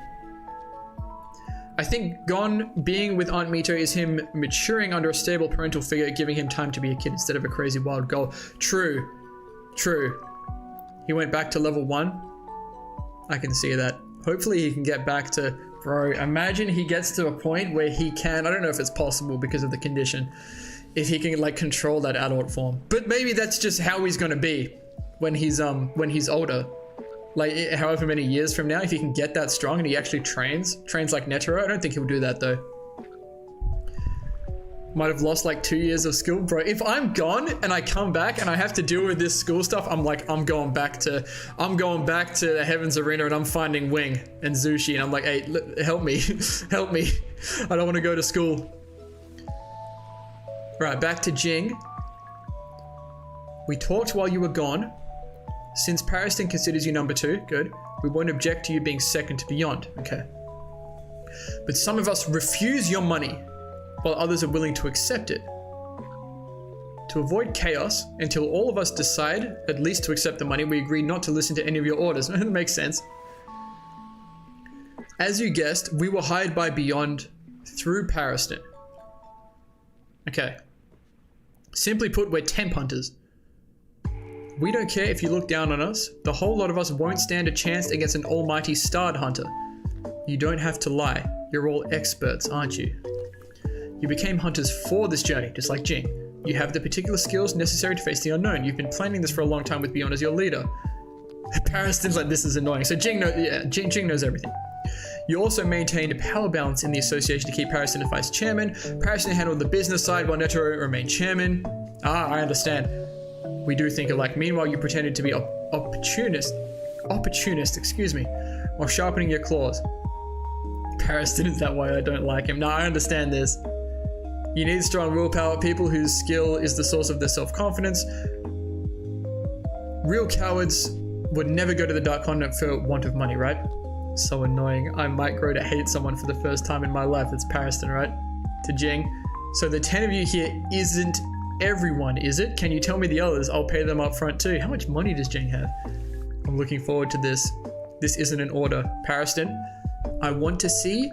I think Gon being with Aunt Mito is him maturing under a stable parental figure, giving him time to be a kid instead of a crazy wild goal. True. He went back to level 1. I can see that. Hopefully he can get back to... Bro, imagine he gets to a point where he can... I don't know if it's possible because of the condition. If he can, like, control that adult form. But maybe that's just how he's gonna be when he's older. Like, however many years from now, if he can get that strong and he actually trains like Netero. I don't think he'll do that, though. Might have lost, like, 2 years of school. Bro, if I'm gone and I come back and I have to deal with this school stuff, I'm going back to the Heavens Arena and I'm finding Wing and Zushi and I'm like, hey, help me. Help me. I don't want to go to school. Right, back to Jing. We talked while you were gone. Since Pariston considers you number 2, good. We won't object to you being second to Beyond, okay. But some of us refuse your money, while others are willing to accept it. To avoid chaos, until all of us decide, at least to accept the money, we agree not to listen to any of your orders. That makes sense. As you guessed, we were hired by Beyond through Pariston. Okay. Simply put, we're temp hunters. We don't care if you look down on us. The whole lot of us won't stand a chance against an almighty starred hunter. You don't have to lie. You're all experts, aren't you? You became hunters for this journey, just like Jing. You have the particular skills necessary to face the unknown. You've been planning this for a long time with Beyond as your leader. Pariston's like, this is annoying. So Jing knows everything. You also maintained a power balance in the association to keep Pariston as vice chairman. Pariston handled the business side while Netero remained chairman. Ah, I understand. We do think alike. Meanwhile, you pretended to be opportunist, while sharpening your claws. Pariston, is that why I don't like him? No, I understand this. You need strong willpower, people whose skill is the source of their self-confidence. Real cowards would never go to the Dark Continent for want of money, right? So annoying. I might grow to hate someone for the first time in my life. It's Pariston, right? To Jing. So the 10 of you here isn't everyone, is it? Can you tell me the others? I'll pay them up front too. How much money does Jing have? I'm looking forward to this. This isn't an order. Pariston, I want to see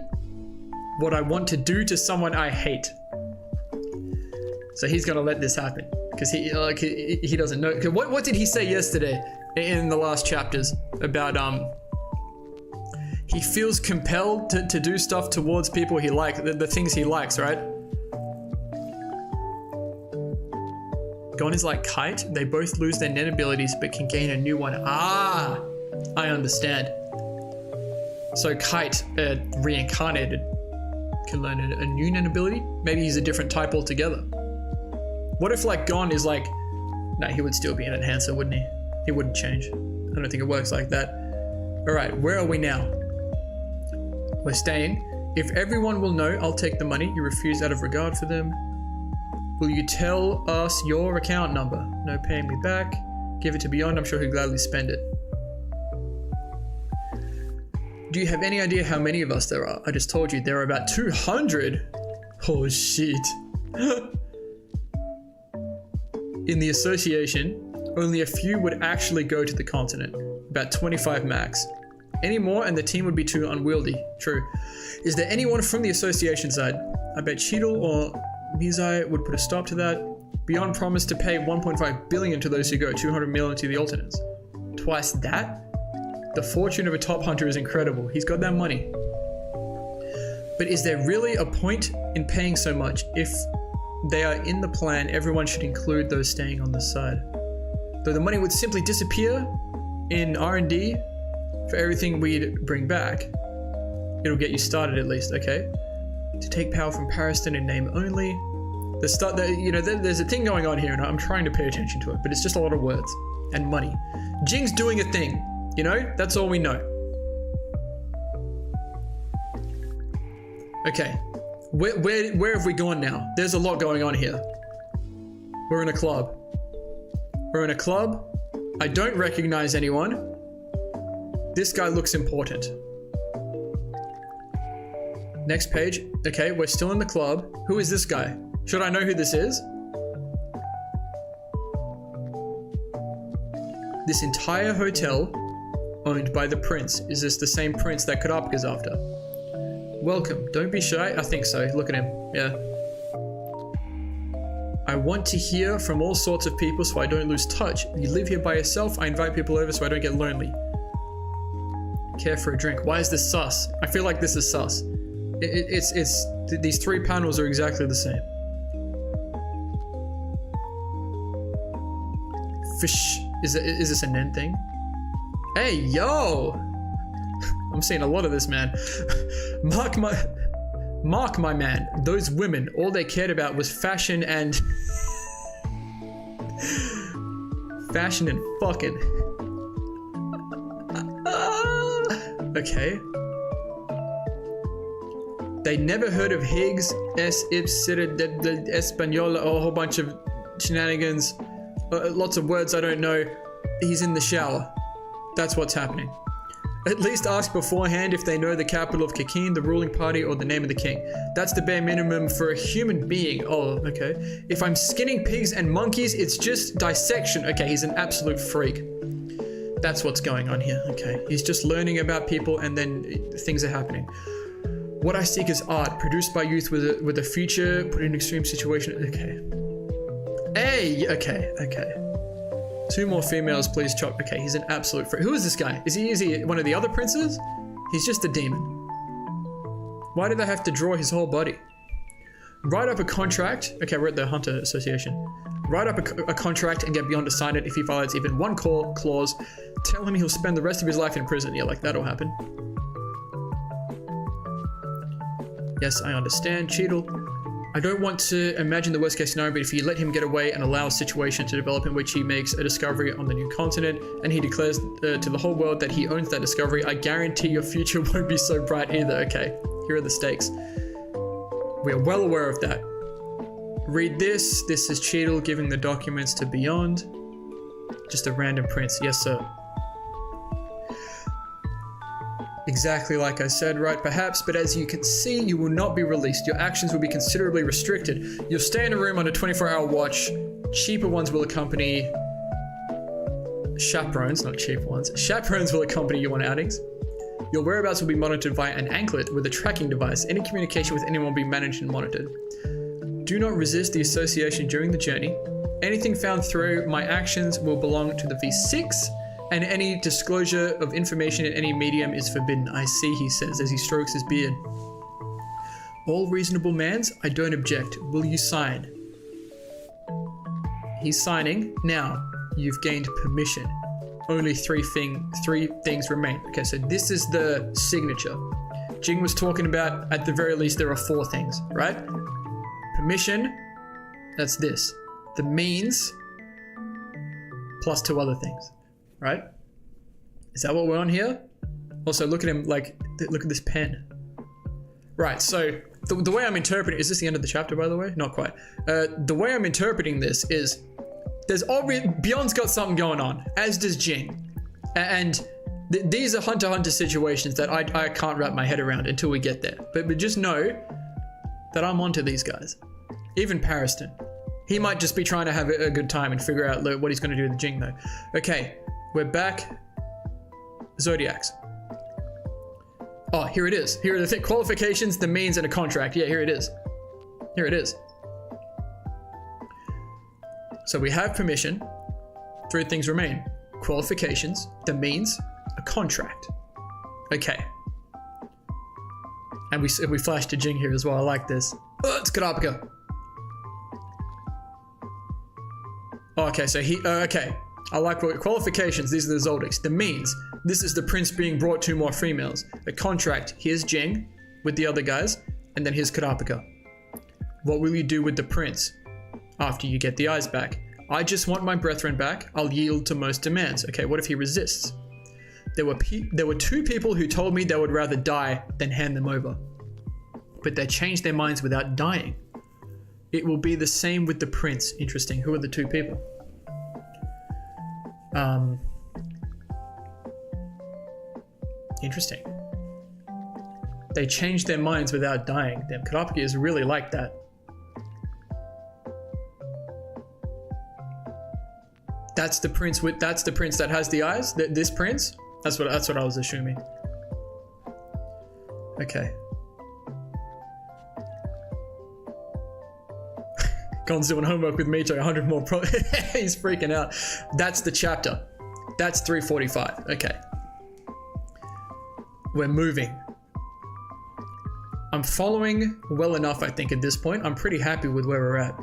what I want to do to someone I hate. So he's gonna let this happen because he doesn't know. What did he say yesterday in the last chapters about he feels compelled to do stuff towards people he likes, the things he likes, right? Gon is like Kite. They both lose their net abilities but can gain a new one. Ah, I understand. So Kite, reincarnated, can learn a new net ability. Maybe he's a different type altogether. What if like Gon is like, nah, he would still be an enhancer, wouldn't he? He wouldn't change. I don't think it works like that. All right, where are we now? We're staying. If everyone will know, I'll take the money. You refuse out of regard for them. Will you tell us your account number? No paying me back. Give it to Beyond. I'm sure he'll gladly spend it. Do you have any idea how many of us there are? I just told you there are about 200. Oh shit. In the association, only a few would actually go to the continent. About 25 max. Any more and the team would be too unwieldy. True. Is there anyone from the association side? I bet Cheadle or Mizai would put a stop to that. Beyond promised to pay 1.5 billion to those who go, 200 million to the alternates. Twice that? The fortune of a top hunter is incredible. He's got that money. But is there really a point in paying so much? If they are in the plan, everyone should include those staying on the side. Though the money would simply disappear in R&D for everything we'd bring back. It'll get you started at least, okay? To take power from Pariston in name only. There's a thing going on here and I'm trying to pay attention to it, but it's just a lot of words and money. Jing's doing a thing, you know? That's all we know. Okay, where have we gone now? There's a lot going on here. We're in a club. We're in a club. I don't recognize anyone. This guy looks important. Next page. Okay, we're still in the club. Who is this guy? Should I know who this is? This entire hotel owned by the prince. Is this the same prince that Kurapika's after? Welcome. Don't be shy. I think so. Look at him. Yeah. I want to hear from all sorts of people so I don't lose touch. You live here by yourself. I invite people over so I don't get lonely. Care for a drink. Why is this sus? I feel like this is sus. These three panels are exactly the same. Fish. Is this a Nen thing? Hey, yo! I'm seeing a lot of this, man. Mark my man. Those women, all they cared about was fashion and... fashion and fucking. Okay. They never heard of Higgs, S. Ipsida, de Española, or a whole bunch of shenanigans. Lots of words I don't know. He's in the shower. That's what's happening. At least ask beforehand if they know the capital of Kakin, the ruling party, or the name of the king. That's the bare minimum for a human being. Oh, okay. If I'm skinning pigs and monkeys, it's just dissection. Okay, he's an absolute freak. That's what's going on here. Okay, he's just learning about people and then things are happening. What I seek is art, produced by youth with a future, put in an extreme situation. Okay. Hey, okay. Two more females, please, Chop. Okay, he's an absolute freak. Who is this guy? Is he one of the other princes? He's just a demon. Why do they have to draw his whole body? Write up a contract. Okay, we're at the Hunter Association. Write up a contract and get Beyond to sign it. If he violates even one clause, tell him he'll spend the rest of his life in prison. Yeah, like that'll happen. Yes, I understand, Cheadle. I don't want to imagine the worst case scenario, but if you let him get away and allow a situation to develop in which he makes a discovery on the new continent and he declares to the whole world that he owns that discovery, I guarantee your future won't be so bright either. Okay, here are the stakes. We are well aware of that. Read this. This is Cheadle giving the documents to Beyond. Just a random prince. Yes, sir. Exactly like I said, right? Perhaps, but as you can see, you will not be released. Your actions will be considerably restricted. You'll stay in a room on a 24-hour watch. Cheaper ones will accompany... Chaperones, not cheap ones. Chaperones will accompany you on outings. Your whereabouts will be monitored via an anklet with a tracking device. Any communication with anyone will be managed and monitored. Do not resist the association during the journey. Anything found through my actions will belong to the V6, and any disclosure of information in any medium is forbidden. I see, he says as he strokes his beard. All reasonable mans, I don't object. Will you sign? He's signing. Now, you've gained permission. Only three things remain. Okay, so this is the signature. Jing was talking about, at the very least, there are 4 things, right? Permission, that's this. The means, plus 2 other things, right? Is that what we're on here? Also, look at him, like, look at this pen. Right, so the way I'm interpreting, is this the end of the chapter, by the way? Not quite. The way I'm interpreting this is, Beyond's got something going on, as does Jing. And these are hunter-hunter situations that I can't wrap my head around until we get there. But just know that I'm onto these guys. Even Pariston. He might just be trying to have a good time and figure out what he's going to do with Jing, though. Okay, we're back. Zodiacs. Oh, here it is. Here are the qualifications, the means, and a contract. Yeah, here it is. Here it is. So we have permission. 3 things remain. Qualifications, the means, a contract. Okay. And we flash to Jing here as well. I like this. Oh, it's Kurapika. Oh, okay, so okay. I like what qualifications. These are the Zoldycks. The means. This is the prince being brought 2 more females. A contract. Here's Jing with the other guys. And then here's Kurapika. What will you do with the prince after you get the eyes back? I just want my brethren back. I'll yield to most demands. Okay, what if he resists? There were 2 people who told me they would rather die than hand them over. But they changed their minds without dying. It will be the same with the prince. Interesting. Who are the 2 people? Interesting. They changed their minds without dying. Damn, Kurapika is really like that. That's the prince that has the eyes? This prince? That's what I was assuming. Okay. Gon's doing homework with Mito, 100 more he's freaking out. That's the chapter. That's 345. Okay. We're moving. I'm following well enough, I think, at this point. I'm pretty happy with where we're at.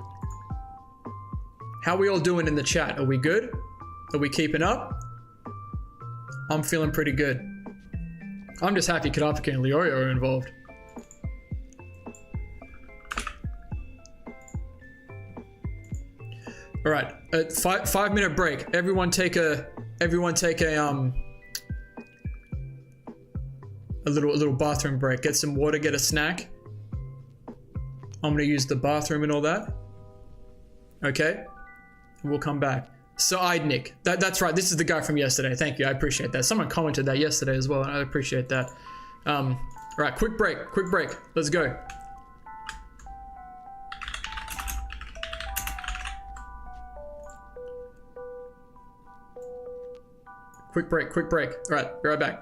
How are we all doing in the chat? Are we good? Are we keeping up? I'm feeling pretty good. I'm just happy Kurapika and Leorio are involved. All right, 5-minute break. Everyone take a little bathroom break. Get some water, get a snack. I'm gonna use the bathroom and all that. Okay, and we'll come back. Nick. That's right. This is the guy from yesterday. Thank you. I appreciate that. Someone commented that yesterday as well, and I appreciate that. All right, quick break. Let's go. Quick break. All right, be right back.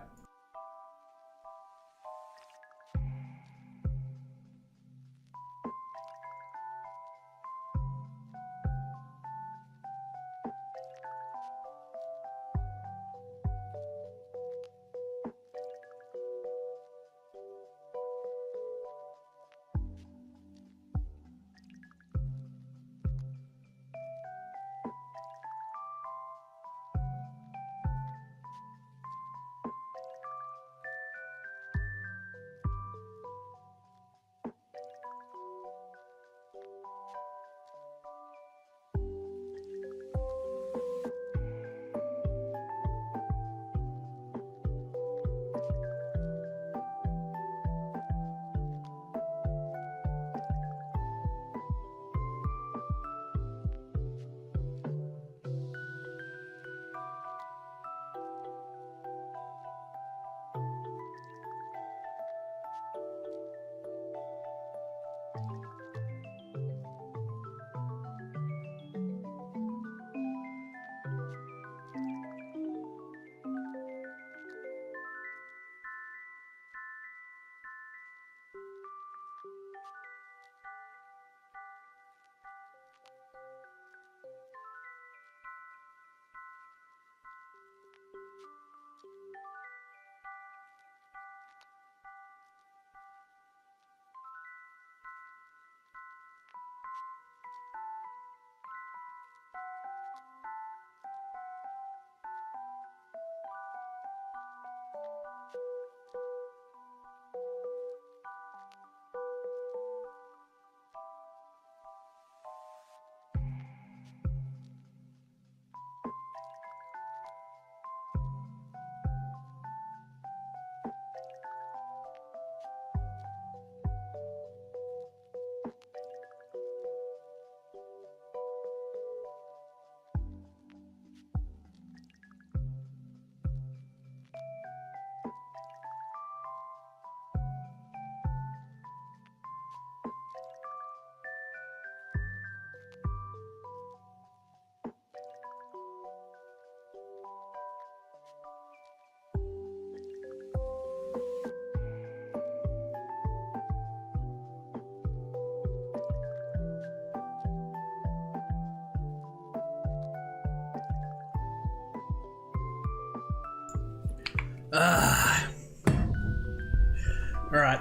Alright.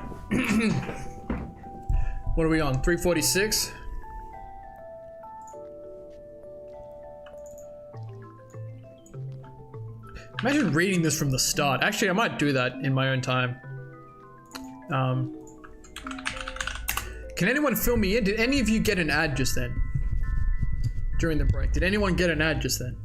What are we on? 346? Imagine reading this from the start. Actually, I might do that in my own time. Can anyone fill me in? Did any of you get an ad just then? During the break. Did anyone get an ad just then?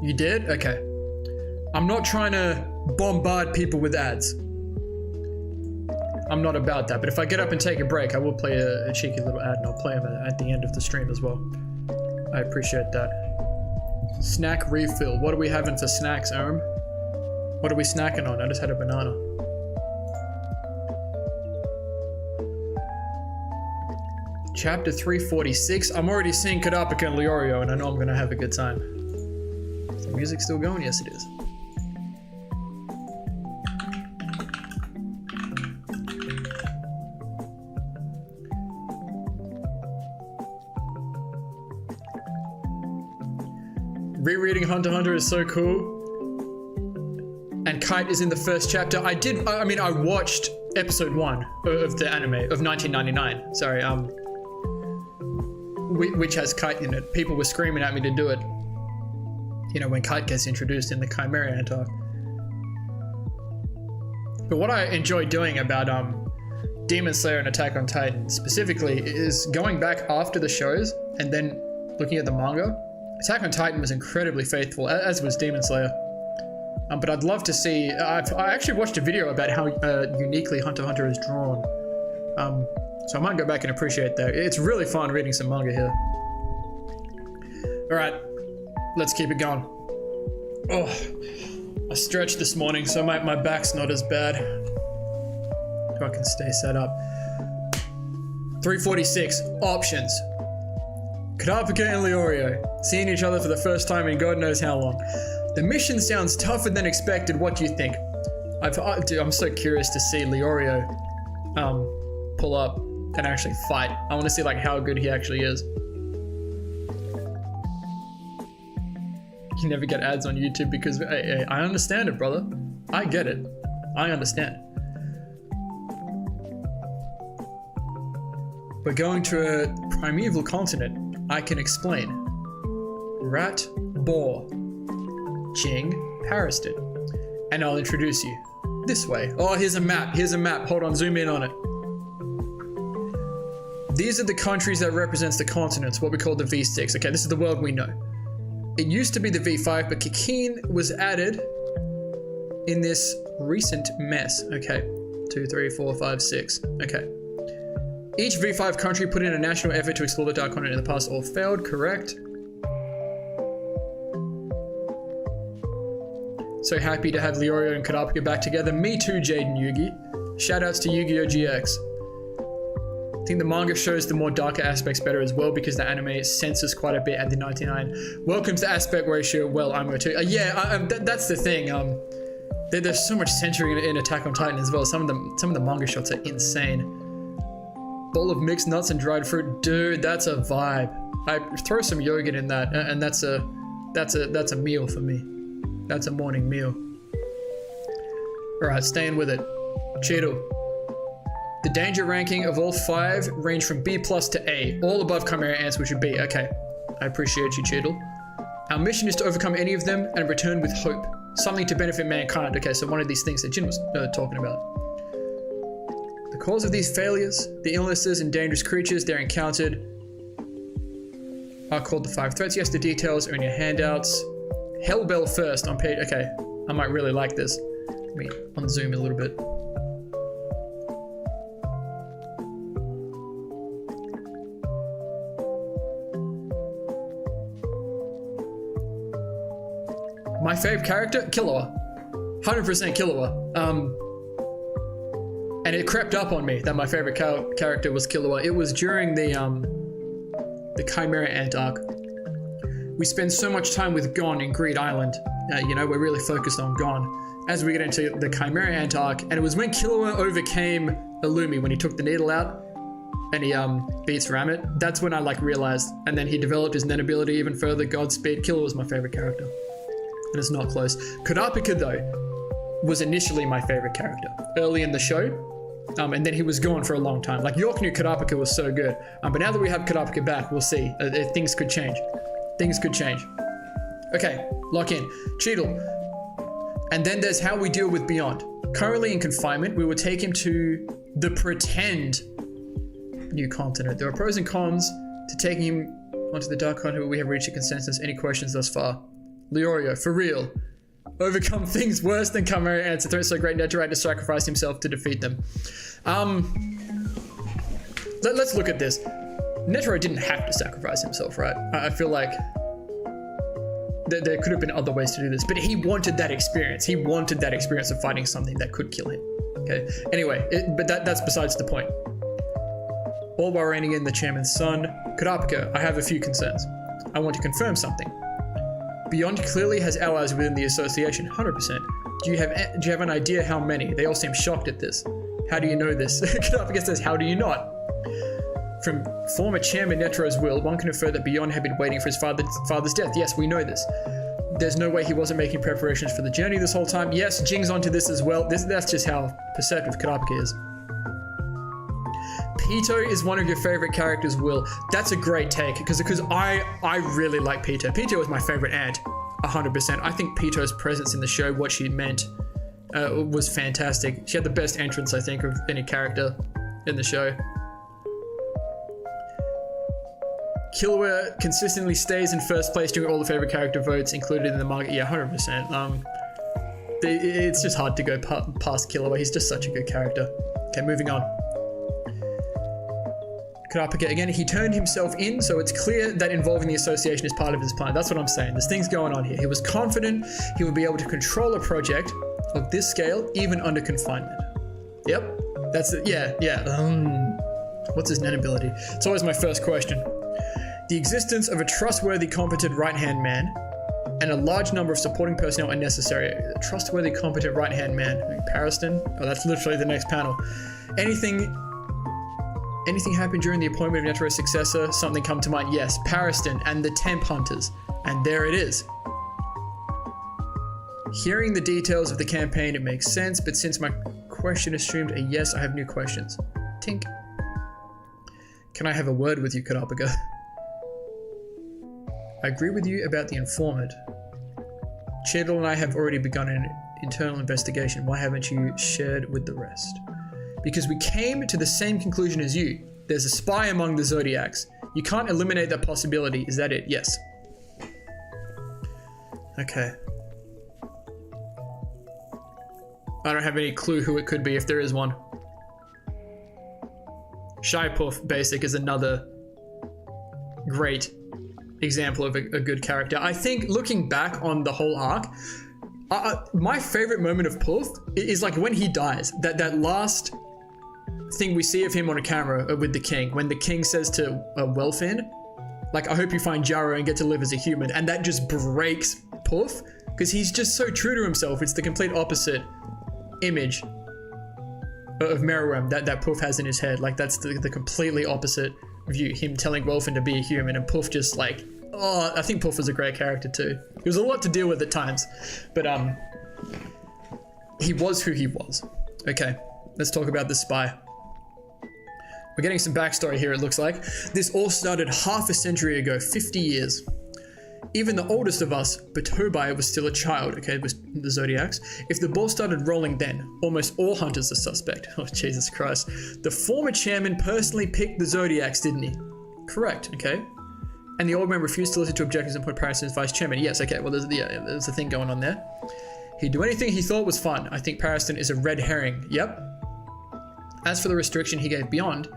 You did? Okay. I'm not trying to bombard people with ads. I'm not about that, but if I get up and take a break, I will play a cheeky little ad, and I'll play them at the end of the stream as well. I appreciate that. Snack refill. What are we having for snacks, Aram? What are we snacking on? I just had a banana. Chapter 346. I'm already seeing Kurapika and Leorio, and I know I'm gonna have a good time. Is the music still going? Yes, it is. Rereading Hunter x Hunter is so cool. And Kite is in the first chapter. I watched episode 1 of the anime of 1999. Sorry, which has Kite in it. People were screaming at me to do it. You know, when Kite gets introduced in the Chimera Antark. But what I enjoy doing about Demon Slayer and Attack on Titan specifically is going back after the shows and then looking at the manga. Attack on Titan was incredibly faithful, as was Demon Slayer. But I'd love to see... I actually watched a video about how uniquely Hunter x Hunter is drawn. So I might go back and appreciate that. It's really fun reading some manga here. Alright, let's keep it going. Oh, I stretched this morning, so my back's not as bad. So I can stay set up. 346, options. Kurapika and Leorio, seeing each other for the first time in God knows how long. The mission sounds tougher than expected. What do you think? Dude, I'm so curious to see Leorio pull up and actually fight. I want to see like how good he actually is. You never get ads on YouTube because I understand it, brother. I get it. I understand. We're going to a primeval continent. I can explain. Rat, Boar, Jing, Pariston. And I'll introduce you. This way. Oh, here's a map. Here's a map. Hold on, zoom in on it. These are the countries that represents the continents, what we call the V6. Okay, this is the world we know. It used to be the V5, but Kikine was added in this recent mess. Okay, 2, 3, 4, 5, 6. Okay. Each V5 country put in a national effort to explore the Dark Continent in the past. All failed, correct. So happy to have Leorio and Kurapika back together. Me too, Jaden Yugi. Shoutouts to Yu-Gi-Oh! GX. I think the manga shows the more darker aspects better as well because the anime censors quite a bit at the 99. Welcome to aspect ratio. Well, I'm going to... that's the thing. There's so much censoring in Attack on Titan as well. Some of the manga shots are insane. Bowl of mixed nuts and dried fruit. Dude, that's a vibe. I throw some yogurt in that and that's a meal for me. That's a morning meal. Alright, staying with it. Cheeto. The danger ranking of all 5 range from B+ to A. All above Chimera Ants, which would be. Okay. I appreciate you, Cheetle. Our mission is to overcome any of them and return with hope. Something to benefit mankind. Okay, so one of these things that Jin was talking about. The cause of these failures, the illnesses and dangerous creatures they're encountered are called the 5 threats. Yes, the details are in your handouts. Hellbell first on page... Okay, I might really like this. Let me unzoom a little bit. My favorite character? Killua. 100% Killua. And it crept up on me that my favorite character was Killua. It was during the Chimera Ant arc. We spend so much time with Gon in Greed Island. We're really focused on Gon as we get into the Chimera Ant arc. And it was when Killua overcame Illumi, when he took the needle out and he beats Ramit. That's when I realized. And then he developed his Nen ability even further. Godspeed. Killua was my favorite character. And it's not close. Kurapika, though, was initially my favorite character early in the show. And then he was gone for a long time. York knew Kurapika was so good. But now that we have Kurapika back, we'll see. Things could change. Things could change. Okay, lock in. Cheadle. And then there's how we deal with Beyond. Currently in confinement, we would take him to the pretend new continent. There are pros and cons to taking him onto the dark continent, but we have reached a consensus. Any questions thus far? Leorio, for real. Overcome things worse than Chimera Ants. A threat so great, Netero had to sacrifice himself to defeat them. Let's look at this. Netero didn't have to sacrifice himself, right? I feel like there could have been other ways to do this, but he wanted that experience. He wanted that experience of fighting something that could kill him. Okay. Anyway, but that's besides the point. All while reining in the chairman's son, Kurapika, I have a few concerns. I want to confirm something. Beyond clearly has allies within the association, 100%. Do you have an idea how many? They all seem shocked at this. How do you know this? Kurapika says, how do you not? From former chairman Netero's will, one can infer that Beyond had been waiting for his father's death. Yes, we know this. There's no way he wasn't making preparations for the journey this whole time. Yes, Jing's onto this as well. That's just how perceptive Kurapika is. Pito is one of your favorite characters, Will. That's a great take, because I really like Pito. Pito was my favorite ant, 100%. I think Pito's presence in the show, what she meant, was fantastic. She had the best entrance, I think, of any character in the show. Killua consistently stays in first place during all the favorite character votes included in the manga. Yeah, 100%. It's just hard to go past Killua. He's just such a good character. Okay, moving on. Kurapika, again, he turned himself in, so it's clear that involving the association is part of his plan. That's what I'm saying. There's things going on here. He was confident he would be able to control a project of this scale, even under confinement. Yep. That's it. Yeah. What's his Nen ability? It's always my first question. The existence of a trustworthy, competent right-hand man and a large number of supporting personnel are necessary. A trustworthy, competent right-hand man. Pariston? Oh, that's literally the next panel. Anything happened during the appointment of Netero's successor? Something come to mind? Yes, Pariston and the Temp Hunters. And there it is. Hearing the details of the campaign, it makes sense, but since my question assumed a yes, I have new questions. Tink. Can I have a word with you, Kurapika? I agree with you about the informant. Cheadle and I have already begun an internal investigation. Why haven't you shared with the rest? Because we came to the same conclusion as you. There's a spy among the Zodiacs. You can't eliminate that possibility. Is that it? Yes. Okay. I don't have any clue who it could be if there is one. Shy Puff Basic is another great example of a good character. I think looking back on the whole arc, my favorite moment of Puff is when he dies. That last thing we see of him on a camera with the king, when the king says to Welfin, I hope you find Jaro and get to live as a human, and that just breaks Puff because he's just so true to himself. It's the complete opposite image of Meruem that Puff has in his head. That's the completely opposite view, him telling Welfin to be a human, and Puff just I think Puff was a great character too. He was a lot to deal with at times, but he was who he was. Okay, let's talk about the spy. We're getting some backstory here, it looks like. This all started half a century ago, 50 years. Even the oldest of us, Batobai, was still a child, okay, was the Zodiacs. If the ball started rolling then, almost all hunters are suspect. Oh, Jesus Christ. The former chairman personally picked the Zodiacs, didn't he? Correct, okay. And the old man refused to listen to objections and put Pariston as vice chairman. Yes, okay, well, there's a thing going on there. He'd do anything he thought was fun. I think Pariston is a red herring. Yep. As for the restriction he gave Beyond,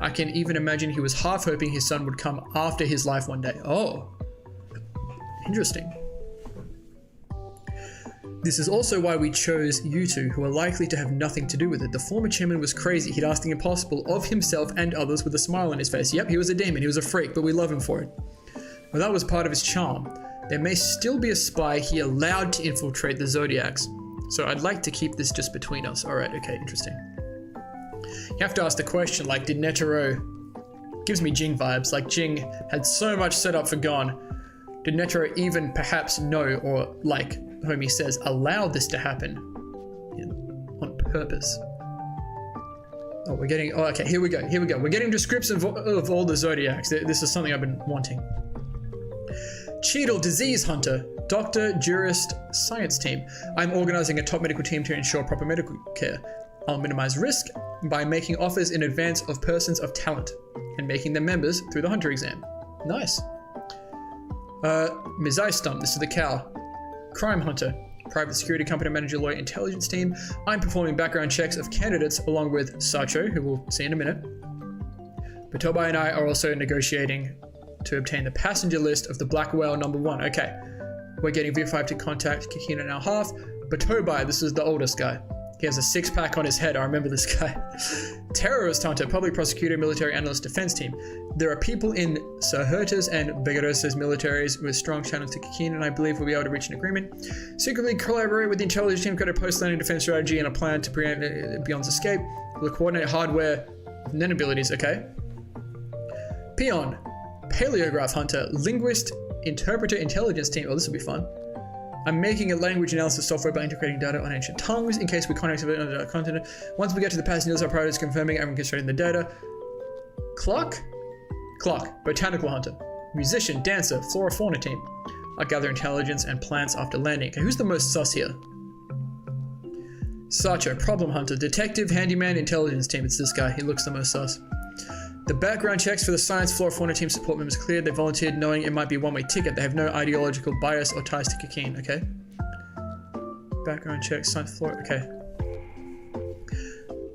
I can even imagine he was half hoping his son would come after his life one day. Oh. Interesting. This is also why we chose you two, who are likely to have nothing to do with it. The former chairman was crazy. He'd ask the impossible of himself and others with a smile on his face. Yep, he was a demon. He was a freak, but we love him for it. Well, that was part of his charm. There may still be a spy he allowed to infiltrate the Zodiacs. So I'd like to keep this just between us. All right, okay, interesting. You have to ask the question, like, did Netero... Gives me Jing vibes. Like, Jing had so much set up for Gon. Did Netero even perhaps know, or, like Homie says, allow this to happen on purpose? Oh, we're getting... Oh, okay, here we go. We're getting descriptions of all the Zodiacs. This is something I've been wanting. Cheadle, disease hunter, doctor, jurist, science team. I'm organizing a top medical team to ensure proper medical care. I'll minimize risk by making offers in advance of persons of talent and making them members through the hunter exam. Nice. Ms. Icestump, this is the cow. Crime hunter, private security company manager, lawyer, intelligence team. I'm performing background checks of candidates along with Sacho, who we'll see in a minute. Batobai and I are also negotiating to obtain the passenger list of the Black Whale #1. Okay, we're getting V5 to contact Kikina and our half. Batobai, this is the oldest guy. He has a six-pack on his head. I remember this guy. Terrorist hunter, public prosecutor, military analyst, defense team. There are people in Saherta's and Begarosa's militaries with strong channels to Kikina, and I believe we'll be able to reach an agreement. Secretly collaborate with the intelligence team, create a post-landing defense strategy and a plan to prevent Beyond's escape. We'll coordinate hardware with Nen abilities. Okay. Peon. Paleograph hunter, linguist, interpreter, intelligence team. Oh, this will be fun. I'm making a language analysis software by integrating data on ancient tongues in case we can't activate it on the continent. Once we get to the passengers, our priority is confirming and constructing the data. Clock, botanical hunter, musician, dancer, flora fauna team. I'll gather intelligence and plants after landing. Okay, who's the most sus here? Sacho, problem hunter, detective, handyman, intelligence team. It's this guy. He looks the most sus. The background checks for the science flora fauna team support members cleared. They volunteered knowing it might be a one-way ticket. They have no ideological bias or ties to Kikine, okay? Background checks, science flora, okay.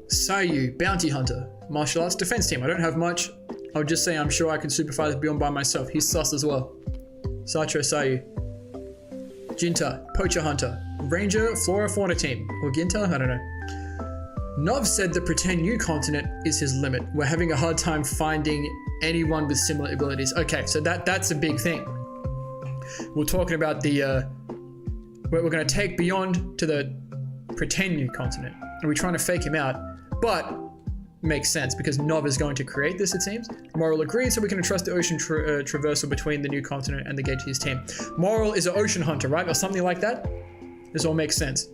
Sayu, bounty hunter, martial arts defense team. I don't have much. I'll just say I'm sure I can supervise Beyond by myself. He's sus as well. Sacho Sayu. Jinta, poacher hunter, ranger, flora fauna team. Or Ginta? I don't know. Nov said the pretend new continent is his limit. We're having a hard time finding anyone with similar abilities. Okay, so that's a big thing. We're talking about the... we're going to take Beyond to the pretend new continent. And we're trying to fake him out. But makes sense because Nov is going to create this, it seems. Moral agreed, so we can entrust the ocean traversal between the new continent and the gate to his team. Moral is an ocean hunter, right? Or something like that? This all makes sense.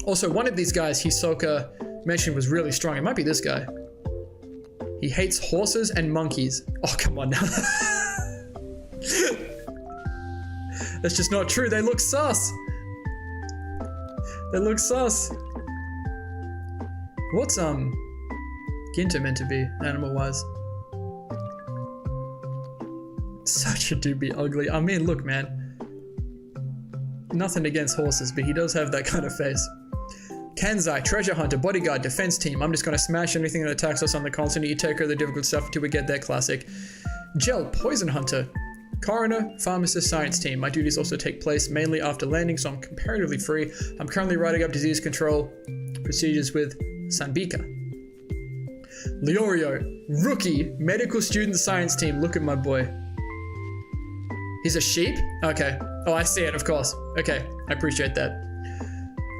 Also, one of these guys, Hisoka... mentioned was really strong. It might be this guy. He hates horses and monkeys. Oh, come on now. That's just not true. They look sus. They look sus. What's Ginta meant to be, animal-wise? Such a dude be ugly. I mean, look, man. Nothing against horses, but he does have that kind of face. Kanzai, treasure hunter, bodyguard, defense team. I'm just gonna smash anything that attacks us on the continent. You take care of the difficult stuff until we get there, classic. Gel, poison hunter, coroner, pharmacist, science team. My duties also take place mainly after landing, so I'm comparatively free. I'm currently writing up disease control procedures with Sanbika. Leorio, rookie, medical student, science team. Look at my boy. He's a sheep? Okay. Oh, I see it, of course. Okay, I appreciate that.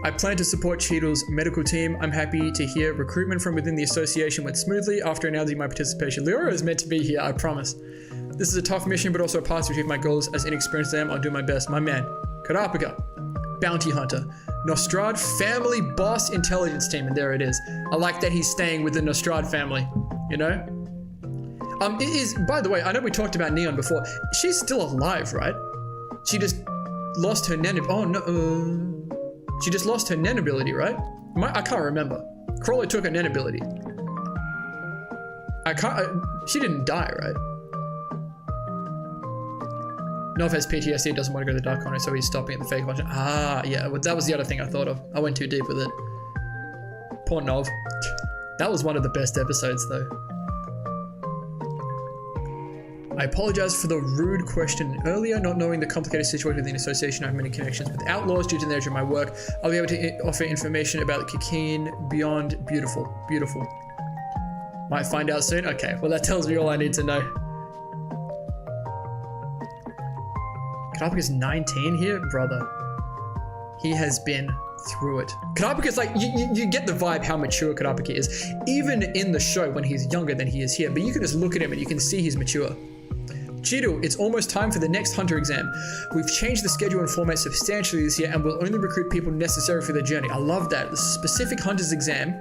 I plan to support Cheadle's medical team. I'm happy to hear recruitment from within the association went smoothly after announcing my participation. Leorio is meant to be here, I promise. This is a tough mission, but also a path to achieve my goals. As inexperienced as I am, I'll do my best. My man, Kurapika, bounty hunter, Nostrad family boss intelligence team, and there it is. I like that he's staying with the Nostrad family, you know? It is, by the way, I know we talked about Neon before. She's still alive, right? She just lost her nen. Oh no. She just lost her nen ability, right? I can't remember. Crawler took her nen ability. She didn't die, right? Nov has PTSD, doesn't want to go to the Dark Corner, so he's stopping at the fake function. Ah, yeah, well, that was the other thing I thought of. I went too deep with it. Poor Nov. That was one of the best episodes, though. I apologize for the rude question earlier. Not knowing the complicated situation within the association, I have many connections with outlaws due to the nature of my work. I'll be able to offer information about Kikine beyond beautiful. Beautiful. Might find out soon. Okay, well that tells me all I need to know. Kurapika's 19 here? Brother. He has been through it. Kurapika's like, you get the vibe how mature Kurapika is. Even in the show when he's younger than he is here. But you can just look at him and you can see he's mature. Chiru, it's almost time for the next hunter exam. We've changed the schedule and format substantially this year and will only recruit people necessary for their journey. I love that. The specific hunter's exam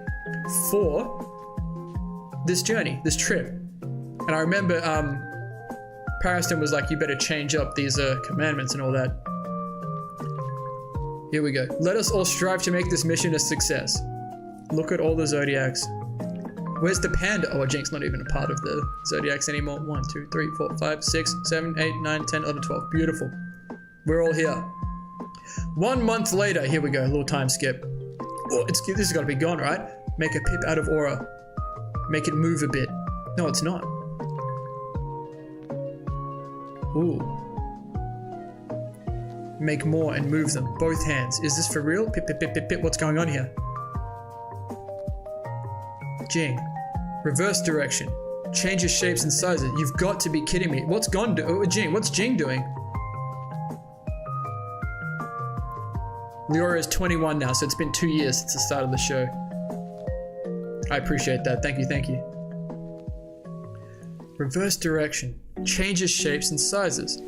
for this journey, this trip. And I remember Pariston was like, you better change up these commandments and all that. Here we go. Let us all strive to make this mission a success. Look at all the Zodiacs. Where's the panda? Oh, Jink's not even a part of the Zodiacs anymore. 1, 2, 3, 4, 5, 6, 7, 8, 9, 10, 11, 12. Beautiful. We're all here. 1 month later. Here we go. A little time skip. Oh, this has got to be gone, right? Make a pip out of aura. Make it move a bit. No, it's not. Ooh. Make more and move them. Both hands. Is this for real? Pip, pip, pip, pip, pip. What's going on here? Jing. Reverse direction. Changes shapes and sizes. You've got to be kidding me. What's Gon do? Oh, Jing. What's Jing doing? Leorio is 21 now, so it's been 2 years since the start of the show. I appreciate that. Thank you, thank you. Reverse direction. Changes shapes and sizes.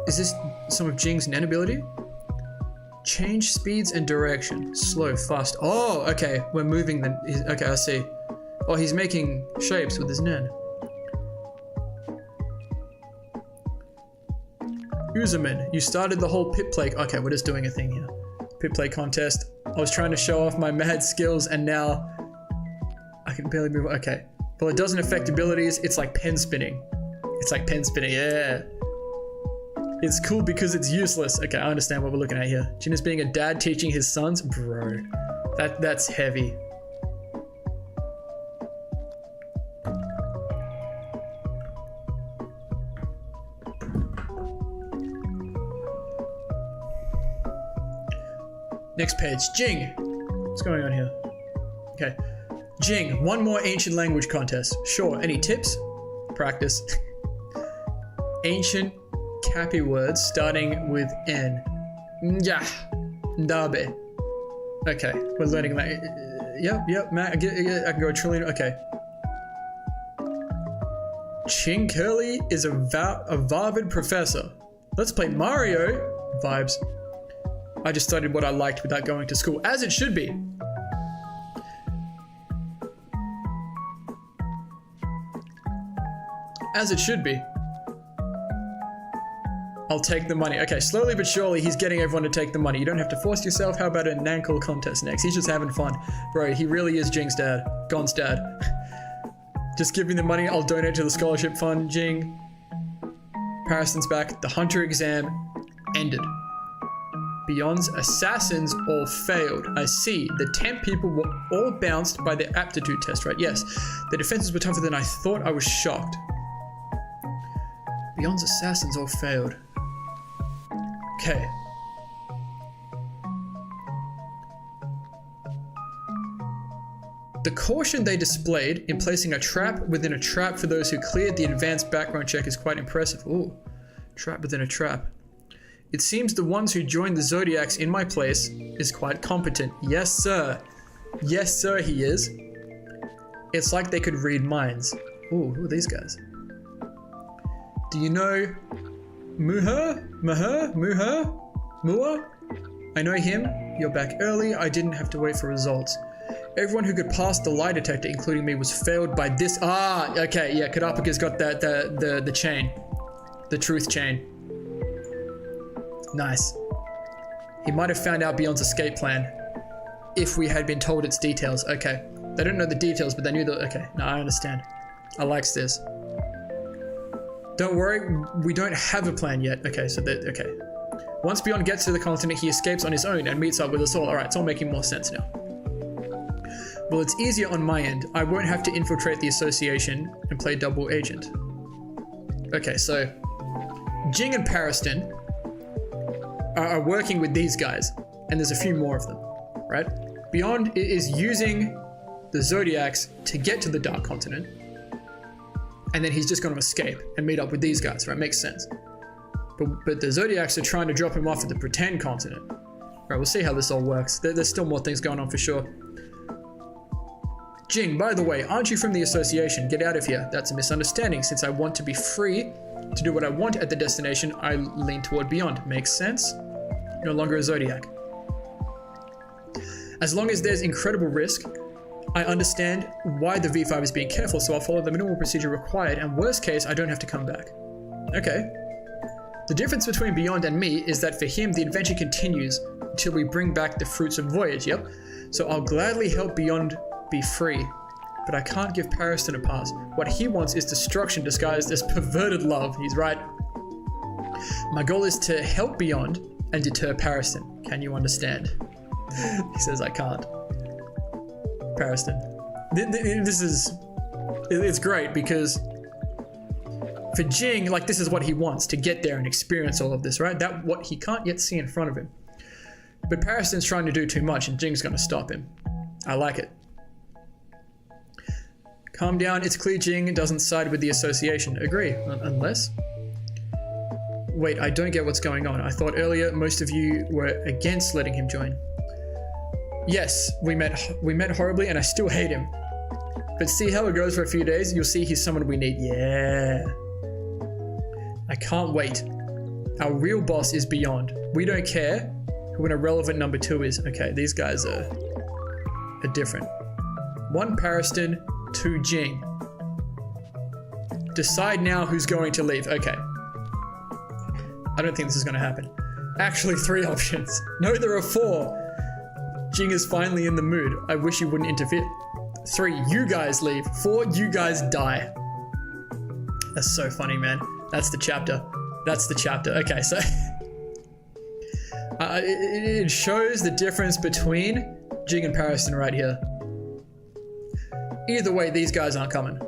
Is this some of Jing's Nen ability? Change speeds and direction. Slow, fast. Oh, okay. We're moving them. Okay, I see. Oh, he's making shapes with his Nen. Uzaman, you started the whole pit play. Okay, we're just doing a thing here. Pit play contest. I was trying to show off my mad skills and now I can barely move. Okay. Well, it doesn't affect abilities. It's like pen spinning. It's like pen spinning. Yeah. It's cool because it's useless. Okay, I understand what we're looking at here. Jin is being a dad teaching his sons. Bro, that's heavy. Next page. Jing. What's going on here? Okay. Jing, one more ancient language contest. Sure. Any tips? Practice. Ancient Cappy words starting with N. Njah. Ndabe. Okay, we're learning that. Yep, man. I can go a trillion. Okay. Ching Curly is a Varvid professor. Let's play Mario. Vibes. I just studied what I liked without going to school, as it should be. As it should be. I'll take the money. Okay, slowly but surely he's getting everyone to take the money. You don't have to force yourself. How about a Nankle contest next? He's just having fun. Bro, he really is Jing's dad. Gon's dad. Just give me the money. I'll donate to the scholarship fund. Jing. Pariston's back. The hunter exam ended. Beyond's assassins all failed. I see. The 10 people were all bounced by their aptitude test, right? Yes. The defenses were tougher than I thought. I was shocked. Beyond's assassins all failed. Okay. The caution they displayed in placing a trap within a trap for those who cleared the advanced background check is quite impressive. Ooh, trap within a trap. It seems the ones who joined the Zodiacs in my place is quite competent. Yes, sir. Yes, sir, he is. It's like they could read minds. Ooh, who are these guys? Do you know Muha? Mua? I know him. You're back early. I didn't have to wait for results. Everyone who could pass the lie detector, including me, was failed by this. Ah, okay, yeah, Kurapika's got that the chain. The truth chain. Nice. He might have found out Beyond's escape plan if we had been told its details. Okay. They don't know the details, but they knew the... Okay, no, I understand. I likes this. Don't worry, we don't have a plan yet. Okay, so that... Okay. Once Beyond gets to the continent, he escapes on his own and meets up with us all. Alright, it's all making more sense now. Well, it's easier on my end. I won't have to infiltrate the association and play double agent. Okay, so Jing and Pariston are working with these guys, and there's a few more of them, right? Beyond is using the Zodiacs to get to the Dark Continent, and then he's just going to escape and meet up with these guys, right? Makes sense. But the Zodiacs are trying to drop him off at the pretend continent. Right, we'll see how this all works. There's still more things going on for sure. Jing, by the way, aren't you from the association? Get out of here. That's a misunderstanding. Since I want to be free to do what I want at the destination, I lean toward Beyond. Makes sense? No longer a Zodiac. As long as there's incredible risk, I understand why the V5 is being careful, so I'll follow the minimal procedure required, and worst case, I don't have to come back. Okay. The difference between Beyond and me is that for him, the adventure continues until we bring back the fruits of voyage, yep. So I'll gladly help Beyond be free, but I can't give Pariston a pass. What he wants is destruction disguised as perverted love. He's right. My goal is to help Beyond and deter Pariston. Can you understand? He says I can't. Pariston. It's great because for Jing, like, this is what he wants, to get there and experience all of this, right? That what he can't yet see in front of him. But Pariston's trying to do too much and Jing's going to stop him. I like it. Calm down, it's clear Jing doesn't side with the association. Agree, unless... Wait, I don't get what's going on. I thought earlier most of you were against letting him join. Yes, we met horribly and I still hate him. But see how it goes for a few days, you'll see he's someone we need. Yeah. I can't wait. Our real boss is Beyond. We don't care who an irrelevant number 2 is. Okay, these guys are different. 1 Pariston, 2 Jing. Decide now who's going to leave. Okay. I don't think this is going to happen. Actually, 3 options. No, there are 4. Jing is finally in the mood. I wish you wouldn't interfere. 3, you guys leave. 4, you guys die. That's so funny, man. That's the chapter. That's the chapter. Okay, so... it shows the difference between Jing and Pariston right here. Either way, these guys aren't coming.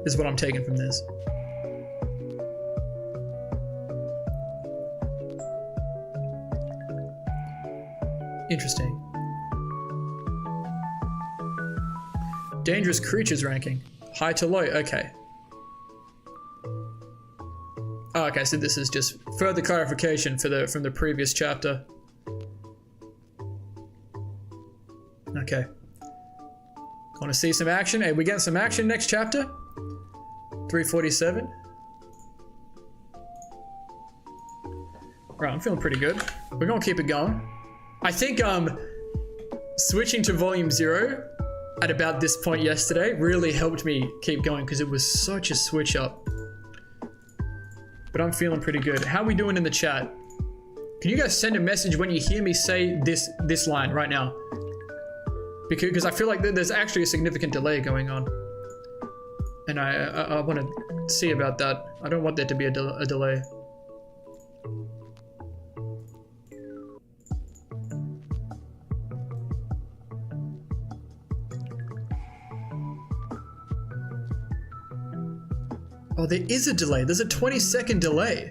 Is what I'm taking from this. Interesting. Dangerous creatures ranking. High to low. Okay. Oh, okay, so this is just further clarification from the previous chapter. Okay. Want to see some action? Hey, we getting some action next chapter? 347. Right, I'm feeling pretty good. We're gonna keep it going. I think switching to volume 0 at about this point yesterday really helped me keep going because it was such a switch up. But I'm feeling pretty good. How are we doing in the chat? Can you guys send a message when you hear me say this line right now? Because I feel like there's actually a significant delay going on. And I want to see about that. I don't want there to be a delay. Oh, there is a delay. There's a 20-second delay.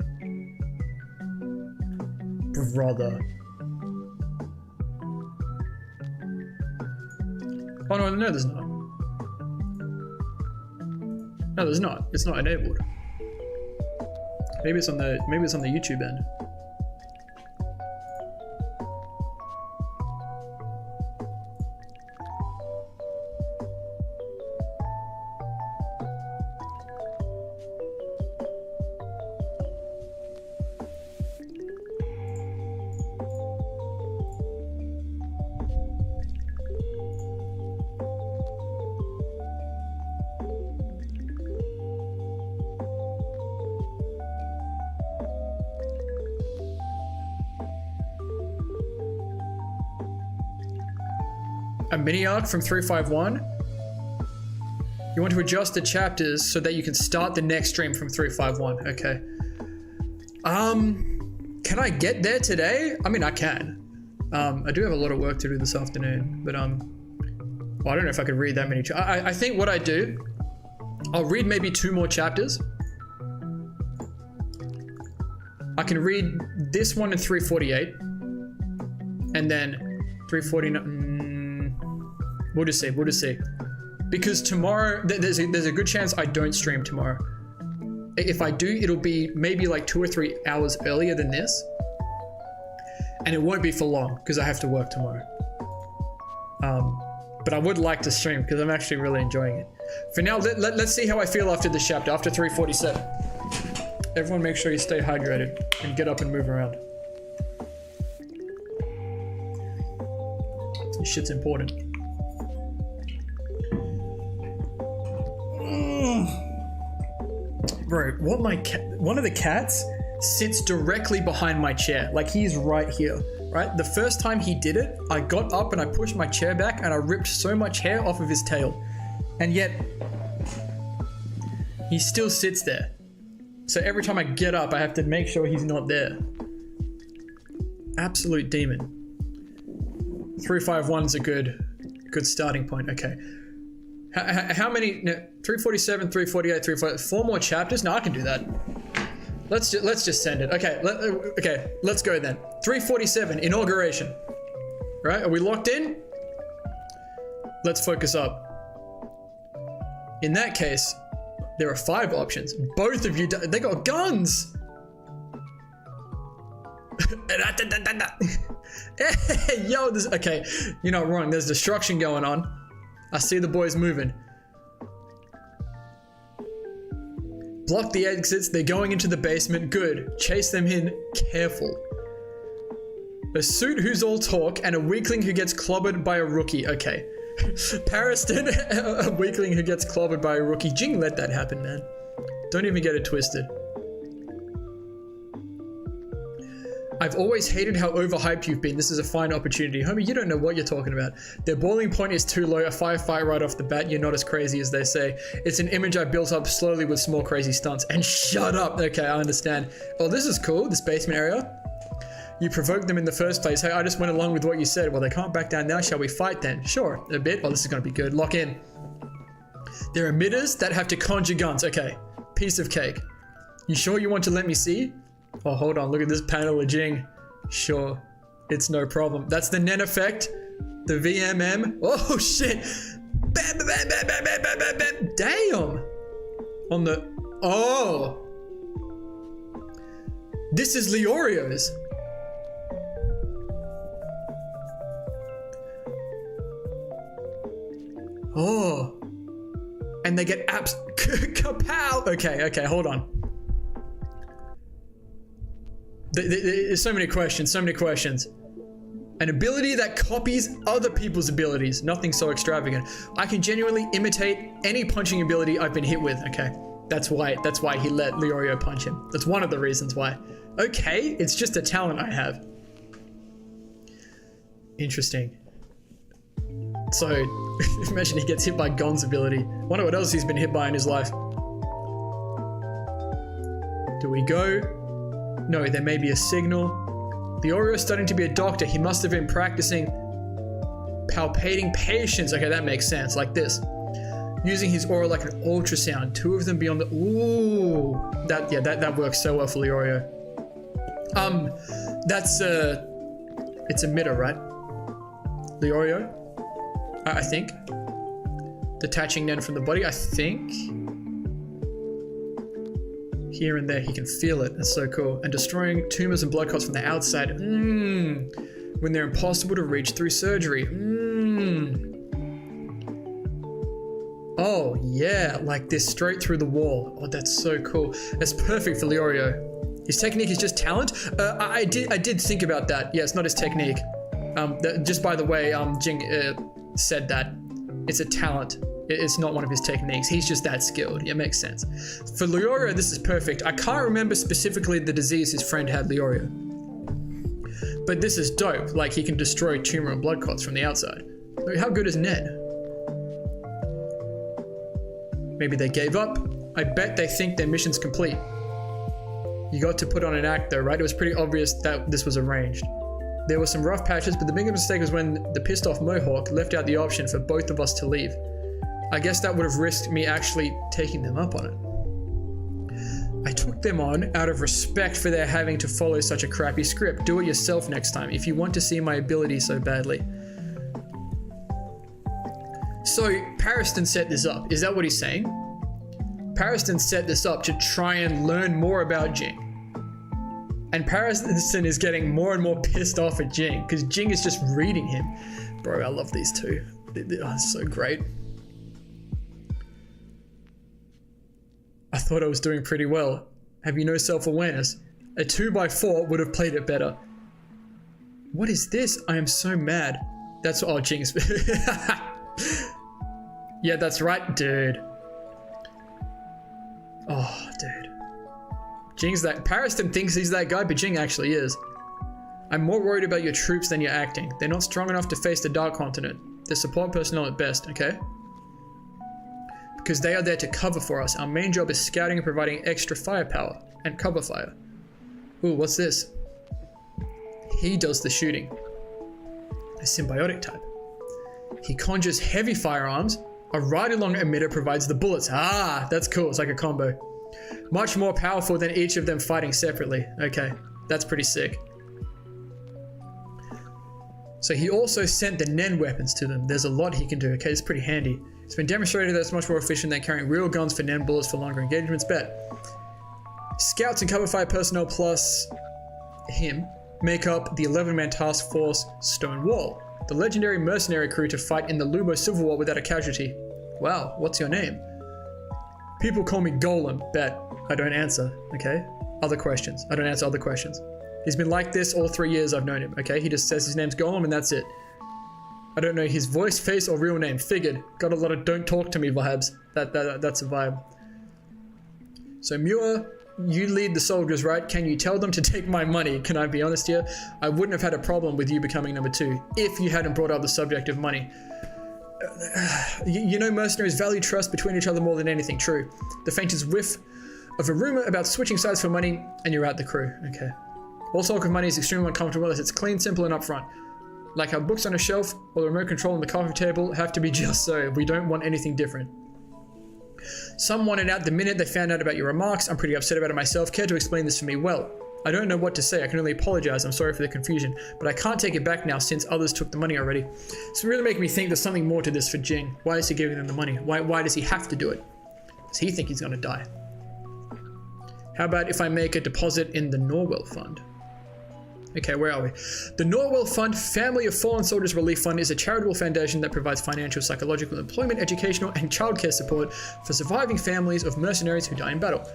Brother. Oh, no, there's not. No, there's not. It's not enabled. Maybe it's on the YouTube end. A mini arc from 351. You want to adjust the chapters so that you can start the next stream from 351. Okay. Can I get there today? I mean, I can. I do have a lot of work to do this afternoon, but well, I don't know if I could read that many. I think what I do, I'll read maybe 2 more chapters, I can read this one in 348. And then 349. We'll just see. Because tomorrow, there's a good chance I don't stream tomorrow. If I do, it'll be maybe like 2 or 3 hours earlier than this. And it won't be for long because I have to work tomorrow. But I would like to stream because I'm actually really enjoying it. For now, let's see how I feel after this chapter, after 347. Everyone make sure you stay hydrated and get up and move around. This shit's important. Bro, one of the cats sits directly behind my chair. Like he's right here, right? The first time he did it, I got up and I pushed my chair back and I ripped so much hair off of his tail. And yet, he still sits there. So every time I get up, I have to make sure he's not there. Absolute demon. 351's a good starting point. Okay. How many? No, 347, 348, 348. 4 more chapters? No, I can do that. Let's just send it. Okay. Let's go then. 347, Inauguration. Right? Are we locked in? Let's focus up. In that case, there are 5 options. Both of you, they got guns. Yo, okay, you're not wrong. There's destruction going on. I see the boys moving. Block the exits. They're going into the basement. Good. Chase them in. Careful. A suit who's all talk and a weakling who gets clobbered by a rookie. Okay. Pariston, a weakling who gets clobbered by a rookie. Jing, let that happen, man. Don't even get it twisted. I've always hated how overhyped you've been. This is a fine opportunity. Homie, you don't know what you're talking about. Their boiling point is too low. A firefight right off the bat. You're not as crazy as they say. It's an image I built up slowly with small crazy stunts. And shut up. Okay, I understand. Oh, this is cool. This basement area. You provoked them in the first place. Hey, I just went along with what you said. Well, they can't back down now. Shall we fight then? Sure. A bit. Oh, this is going to be good. Lock in. There are emitters that have to conjure guns. Okay. Piece of cake. You sure you want to let me see? Oh, hold on. Look at this panel of Jing. Sure. It's no problem. That's the Nen effect. The VMM. Oh, shit. Bam, bam, bam, bam, bam, bam, bam, bam. Damn. On the... Oh. This is Leorio's. Oh. And they get abs... Kapow! Okay, hold on. There's so many questions. An ability that copies other people's abilities. Nothing so extravagant. I can genuinely imitate any punching ability I've been hit with. Okay. That's why he let Leorio punch him. That's one of the reasons why. Okay, it's just a talent I have. Interesting. So, imagine he gets hit by Gon's ability. Wonder what else he's been hit by in his life. Do we go? No, there may be a signal. Leorio's studying to be a doctor. He must have been practicing palpating patients. Okay, that makes sense. Like this. Using his aura like an ultrasound. 2 of them beyond the... Ooh. That works so well for Leorio. That's it's a emitter, right? Leorio? I think. Detaching Nen from the body, I think. Here and there, he can feel it. That's so cool. And destroying tumors and blood clots from the outside. When they're impossible to reach through surgery. Oh, yeah. Like this straight through the wall. Oh, that's so cool. That's perfect for Leorio. His technique is just talent? I did think about that. Yeah, it's not his technique. Just by the way, Jing said that. It's a talent. It's not one of his techniques. He's just that skilled. It makes sense. For Leorio, this is perfect. I can't remember specifically the disease his friend had, Leorio. But this is dope. Like, he can destroy tumor and blood clots from the outside. How good is Ned? Maybe they gave up. I bet they think their mission's complete. You got to put on an act though, right? It was pretty obvious that this was arranged. There were some rough patches, but the biggest mistake was when the pissed off Mohawk left out the option for both of us to leave. I guess that would have risked me actually taking them up on it. I took them on out of respect for their having to follow such a crappy script. Do it yourself next time if you want to see my ability so badly. So Pariston set this up. Is that what he's saying? Pariston set this up to try and learn more about Jing. And Pariston is getting more and more pissed off at Jing because Jing is just reading him. Bro, I love these two. They're so great. I thought I was doing pretty well. Have you no self-awareness? A 2x4 would have played it better. What is this? I am so mad. That's what, oh, Jing's. Yeah, that's right, dude. Oh, dude. Jing's that. Pariston thinks he's that guy, but Jing actually is. I'm more worried about your troops than your acting. They're not strong enough to face the Dark Continent. They're support personnel at best, okay? Because they are there to cover for us. Our main job is scouting and providing extra firepower and cover fire. Ooh, what's this? He does the shooting. A symbiotic type. He conjures heavy firearms. A ride-along emitter provides the bullets. Ah, that's cool. It's like a combo. Much more powerful than each of them fighting separately. Okay, that's pretty sick. So he also sent the Nen weapons to them. There's a lot he can do. Okay, it's pretty handy. It's been demonstrated that it's much more efficient than carrying real guns for Nen bullets for longer engagements. Bet. Scouts and cover fire personnel plus him make up the 11-man task force Stone Wall, the legendary mercenary crew to fight in the Lumo Civil War without a casualty. Wow, what's your name? People call me Golem. Bet. I don't answer. Okay. Other questions. I don't answer other questions. He's been like this all 3 years I've known him. Okay, he just says his name's Golem and that's it. I don't know his voice, face, or real name. Figured. Got a lot of don't talk to me vibes. That's a vibe. So Muir, you lead the soldiers, right? Can you tell them to take my money? Can I be honest here? I wouldn't have had a problem with you becoming number 2 if you hadn't brought up the subject of money. You know mercenaries value trust between each other more than anything. True. The faintest whiff of a rumor about switching sides for money and you're out the crew. Okay. All talk of money is extremely uncomfortable as it's clean, simple, and upfront. Like how books on a shelf or the remote control on the coffee table have to be just so. We don't want anything different. Some wanted out the minute they found out about your remarks. I'm pretty upset about it myself. Care to explain this for me? Well, I don't know what to say. I can only apologize. I'm sorry for the confusion, but I can't take it back now since others took the money already. It's really making me think there's something more to this for Jing. Why is he giving them the money? Why does he have to do it? Does he think he's gonna die? How about if I make a deposit in the Norwell Fund? Okay, where are we? The Norwell Fund, Family of Fallen Soldiers Relief Fund, is a charitable foundation that provides financial, psychological, employment, educational, and childcare support for surviving families of mercenaries who die in battle.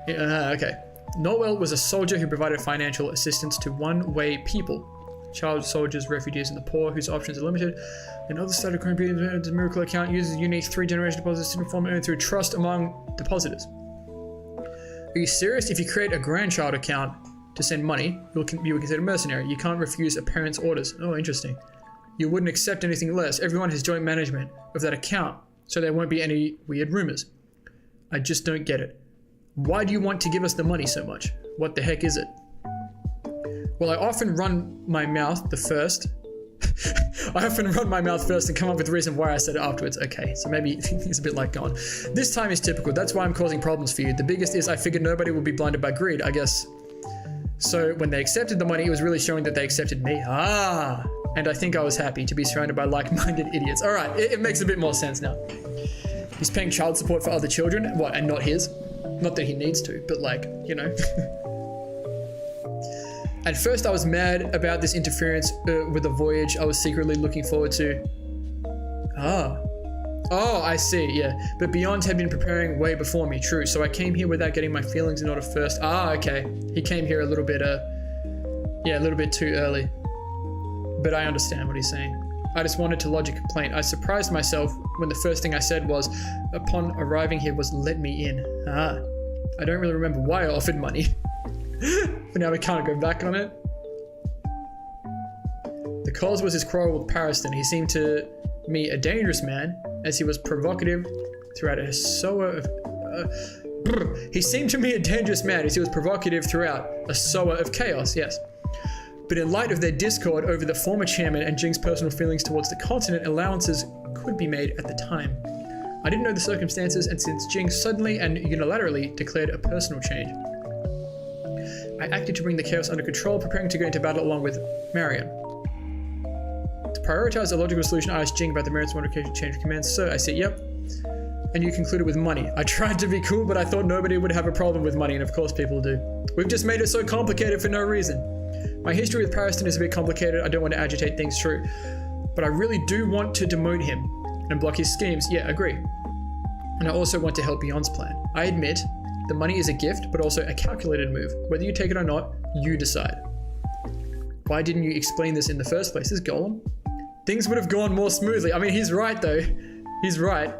Okay. Norwell was a soldier who provided financial assistance to one-way people, child soldiers, refugees, and the poor, whose options are limited. And other started contributing to the miracle account uses unique 3-generation deposits to inform and through trust among depositors. Are you serious? If you create a grandchild account to send money, you will consider mercenary. You can't refuse a parent's orders. Oh, interesting. You wouldn't accept anything less. Everyone has joint management of that account, so there won't be any weird rumors. I just don't get it. Why do you want to give us the money so much? What the heck is it? Well, I often run my mouth first and come up with the reason why I said it afterwards. Okay, so maybe it's a bit like gone. This time is typical. That's why I'm causing problems for you. The biggest is I figured nobody will be blinded by greed, I guess. So when they accepted the money, it was really showing that they accepted me. Ah, and I think I was happy to be surrounded by like-minded idiots. All right, it makes a bit more sense now. He's paying child support for other children, what, and not his? Not that he needs to, but like, you know. At first I was mad about this interference with the voyage I was secretly looking forward to. Oh, I see, yeah. But Beyond had been preparing way before me, true. So I came here without getting my feelings in order first. Ah, okay. He came here a little bit too early. But I understand what he's saying. I just wanted to lodge a complaint. I surprised myself when the first thing I said was, upon arriving here, was let me in. I don't really remember why I offered money. But now we can't go back on it. The cause was his quarrel with Pariston. He seemed to me a dangerous man, as he was provocative throughout a sower of... He seemed to me a dangerous man, as he was provocative throughout a sower of chaos, yes. But in light of their discord over the former chairman and Jing's personal feelings towards the continent, allowances could be made at the time. I didn't know the circumstances, and since Jing suddenly and unilaterally declared a personal change, I acted to bring the chaos under control, preparing to go into battle along with Marion. To prioritize a logical solution, I asked Jing about the merits of modification change of commands. So I said, yep. And you concluded with money. I tried to be cool, but I thought nobody would have a problem with money, and of course people do. We've just made it so complicated for no reason. My history with Pariston is a bit complicated. I don't want to agitate things through, but I really do want to demote him and block his schemes. Yeah, agree. And I also want to help Beyond's plan. I admit, the money is a gift, but also a calculated move. Whether you take it or not, you decide. Why didn't you explain this in the first place? This Golem? Things would have gone more smoothly. I mean, he's right though. He's right.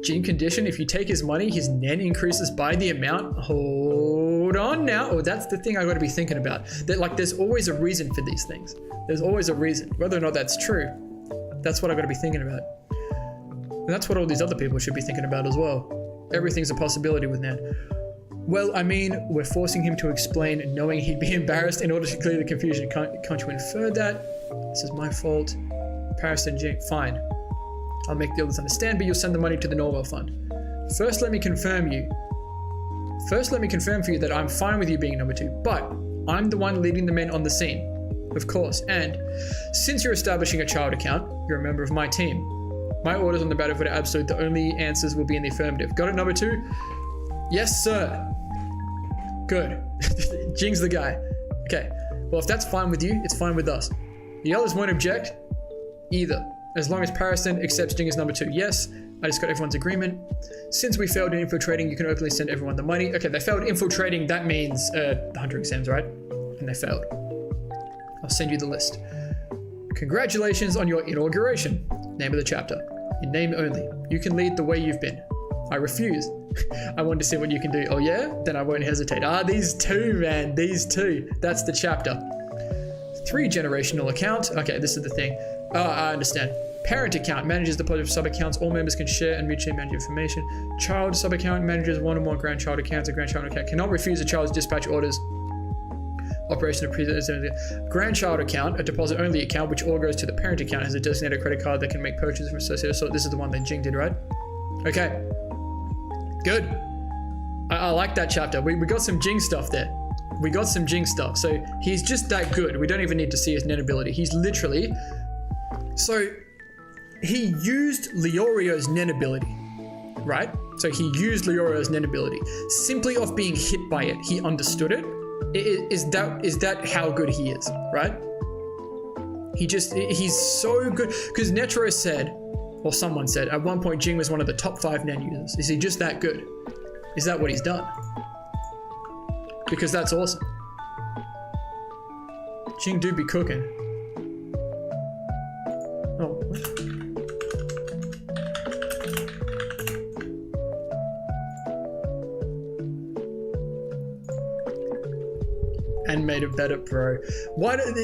Gene condition, if you take his money, his nen increases by the amount. Hold on now. Oh, that's the thing I gotta be thinking about. That, like, there's always a reason for these things. There's always a reason. Whether or not that's true, that's what I gotta be thinking about. And that's what all these other people should be thinking about as well. Everything's a possibility with Nan. Well, I mean, we're forcing him to explain knowing he'd be embarrassed in order to clear the confusion. Can't you infer that? This is my fault. Paris and Jane, fine. I'll make the others understand, but you'll send the money to the Norwell Fund. First, let me confirm for you that I'm fine with you being number 2, but I'm the one leading the men on the scene. Of course, and since you're establishing a child account, you're a member of my team. My orders on the battlefield are absolute. The only answers will be in the affirmative. Got it, number 2? Yes, sir. Good. Jing's the guy. Okay. Well, if that's fine with you, it's fine with us. The others won't object either, as long as Pariston accepts Jing as number 2. Yes, I just got everyone's agreement. Since we failed in infiltrating, you can openly send everyone the money. Okay, they failed infiltrating. That means the hunter exams, right? And they failed. I'll send you the list. Congratulations on your inauguration. Name of the chapter. In name only. You can lead the way you've been. I refuse. I want to see what you can do. Oh yeah? Then I won't hesitate. These two, man. These two. That's the chapter. 3 generational account. Okay, this is the thing. I understand. Parent account manages the positive sub-accounts. All members can share and mutually manage information. Child sub-account manages 1 or more grandchild accounts. A grandchild account cannot refuse a child's dispatch orders. Operation of grandchild account, a deposit-only account, which all goes to the parent account, has a designated credit card that can make purchases from associated. So this is the one that Jing did, right? Okay. Good. I like that chapter. We got some Jing stuff there. We got some Jing stuff. So he's just that good. We don't even need to see his net ability. He's literally... So he used Leorio's net ability, right? So he used Leorio's net ability. Simply off being hit by it, he understood it. Is that how good he is, right? He's so good. Because Netero said, or someone said, at one point Jing was one of the top 5 Nen users. Is he just that good? Is that what he's done? Because that's awesome. Jing do be cooking. Oh, what? And made it better, bro. Why did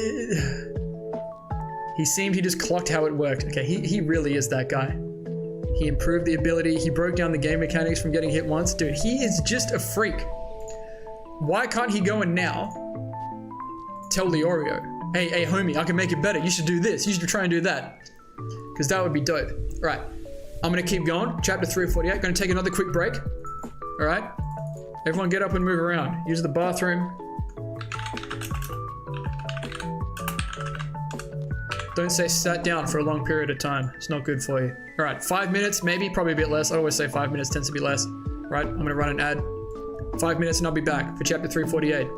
he just clocked how it worked. Okay, he really is that guy. He improved the ability. He broke down the game mechanics from getting hit once. Dude, he is just a freak. Why can't he go in now tell Leorio, hey homie, I can make it better. You should do this. You should try and do that. Because that would be dope. All right, I'm going to keep going. Chapter 348. Going to take another quick break. All right. Everyone get up and move around. Use the bathroom. Don't say sat down for a long period of time. It's not good for you. All right, 5 minutes, maybe, probably a bit less. I always say 5 minutes tends to be less. Right, I'm gonna run an ad. 5 minutes and I'll be back for chapter 348.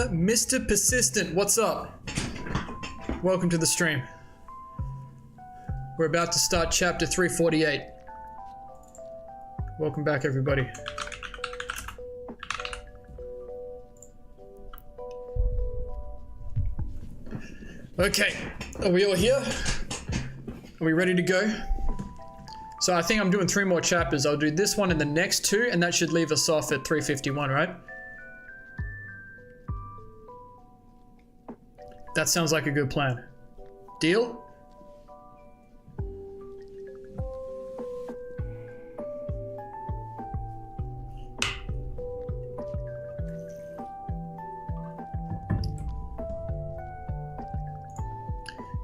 Mr. Persistent, what's up? Welcome to the stream. We're about to start chapter 348. Welcome back, everybody. Okay, are we all here? Are we ready to go? So I think I'm doing 3 more chapters. I'll do this one and the next 2, and that should leave us off at 351, right? That sounds like a good plan. Deal?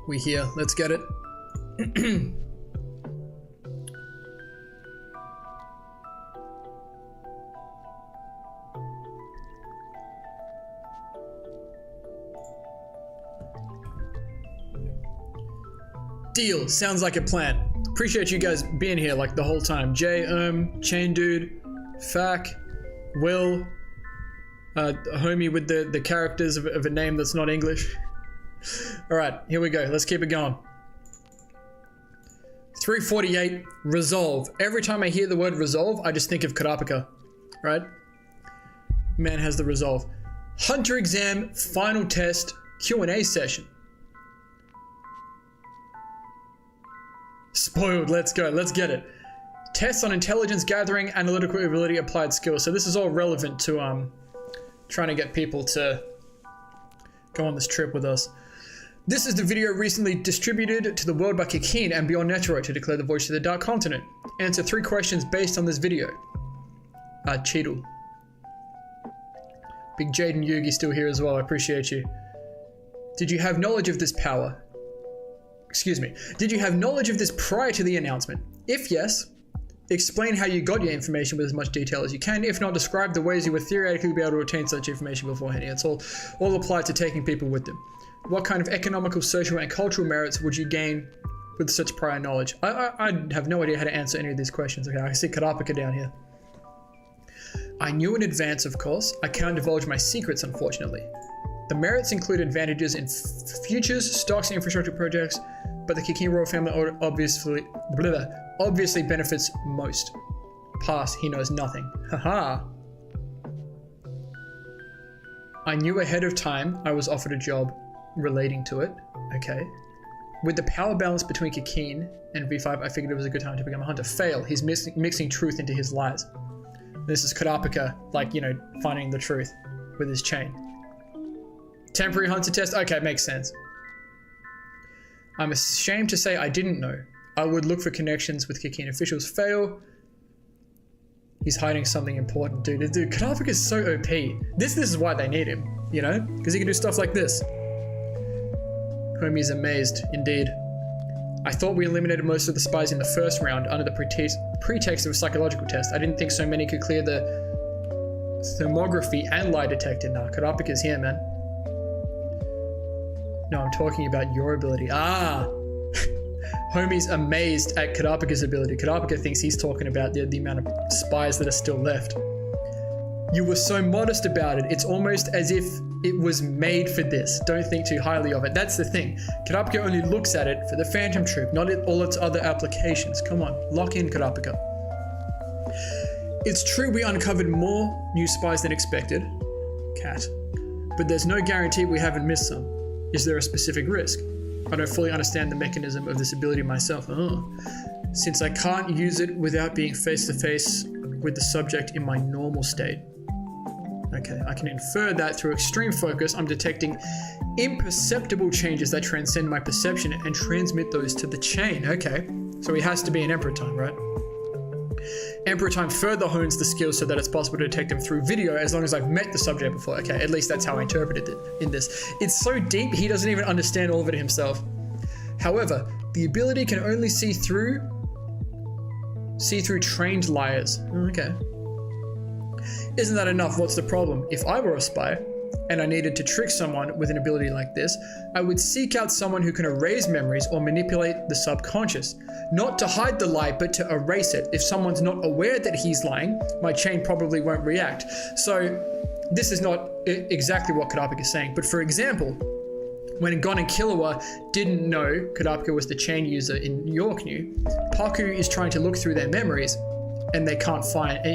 We here, let's get it. Deal, sounds like a plan. Appreciate you guys being here like the whole time. Jay, Chain Dude, Fack, Will, a homie with the characters of a name that's not English. Alright, here we go. Let's keep it going. 348, resolve. Every time I hear the word resolve, I just think of Kurapika, right? Man has the resolve. Hunter exam, final test, Q&A session. Spoiled, let's go, let's get it. Tests on intelligence gathering, analytical ability, applied skills. So this is all relevant to trying to get people to go on this trip with us. This is the video recently distributed to the world by Kikin and beyond Netero to declare the voice of the Dark Continent. Answer 3 questions based on this video. Cheadle. Big Jaden Yugi still here as well, I appreciate you. Did you have knowledge of this power? Excuse me. Did you have knowledge of this prior to the announcement? If yes, explain how you got your information with as much detail as you can. If not, describe the ways you would theoretically be able to obtain such information beforehand. It's all applied to taking people with them. What kind of economical, social, and cultural merits would you gain with such prior knowledge? I have no idea how to answer any of these questions. Okay, I see Kurapika down here. I knew in advance, of course. I can't divulge my secrets, unfortunately. The merits include advantages in futures, stocks, and infrastructure projects, but the Kikin royal family obviously benefits most. Pass, he knows nothing. Haha. I knew ahead of time I was offered a job relating to it. Okay. With the power balance between Kikin and V5, I figured it was a good time to become a hunter. Fail. He's mixing truth into his lies. This is Kurapika, like, you know, finding the truth with his chain. Temporary hunter test. Okay, makes sense. I'm ashamed to say I didn't know. I would look for connections with Kikin officials. Fail. He's hiding something important, dude. Dude, Kurapika is so OP. This is why they need him, you know? Because he can do stuff like this. Homie's amazed, indeed. I thought we eliminated most of the spies in the first round under the pretext of a psychological test. I didn't think so many could clear the thermography and lie detector. Nah, Kurapika's here, man. No, I'm talking about your ability. Ah! Homie's amazed at Kurapika's ability. Kurapika thinks he's talking about the amount of spies that are still left. You were so modest about it. It's almost as if it was made for this. Don't think too highly of it. That's the thing. Kurapika only looks at it for the Phantom Troop, not all its other applications. Come on, lock in, Kurapika. It's true we uncovered more new spies than expected. Cat. But there's no guarantee we haven't missed some. Is there a specific risk? I don't fully understand the mechanism of this ability myself. Since I can't use it without being face to face with the subject in my normal state. Okay, I can infer that through extreme focus, I'm detecting imperceptible changes that transcend my perception and transmit those to the chain. Okay, so he has to be in Emperor Time, right? Emperor Time further hones the skill so that it's possible to detect him through video as long as I've met the subject before. Okay, at least that's how I interpreted it in this. It's so deep, he doesn't even understand all of it himself. However, the ability can only see through trained liars. Okay. Isn't that enough? What's the problem? If I were a spy, and I needed to trick someone with an ability like this, I would seek out someone who can erase memories or manipulate the subconscious. Not to hide the lie, but to erase it. If someone's not aware that he's lying, my chain probably won't react. So this is not exactly what Kurapika is saying, but for example, when Gon and Killua didn't know Kurapika was the chain user in York knew, Paku is trying to look through their memories and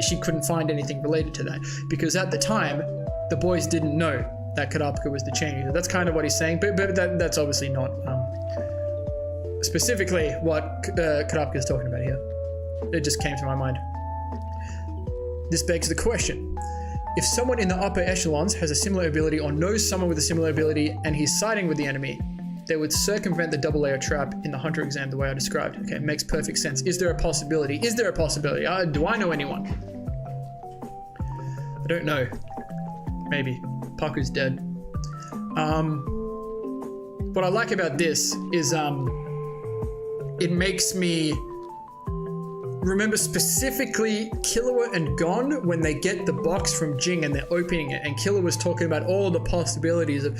she couldn't find anything related to that, because at the time, the boys didn't know that Kurapika was the chain user. That's kind of what he's saying, but that's obviously not specifically what Kurapika is talking about here. It just came to my mind. This begs the question. If someone in the upper echelons has a similar ability or knows someone with a similar ability and he's siding with the enemy, they would circumvent the double layer trap in the hunter exam the way I described. Okay, it makes perfect sense. Is there a possibility? Is there a possibility? Do I know anyone? I don't know. Maybe. Paku's dead. What I like about this is it makes me remember specifically Killua and Gon when they get the box from Jing and they're opening it, and Killua was talking about all the possibilities of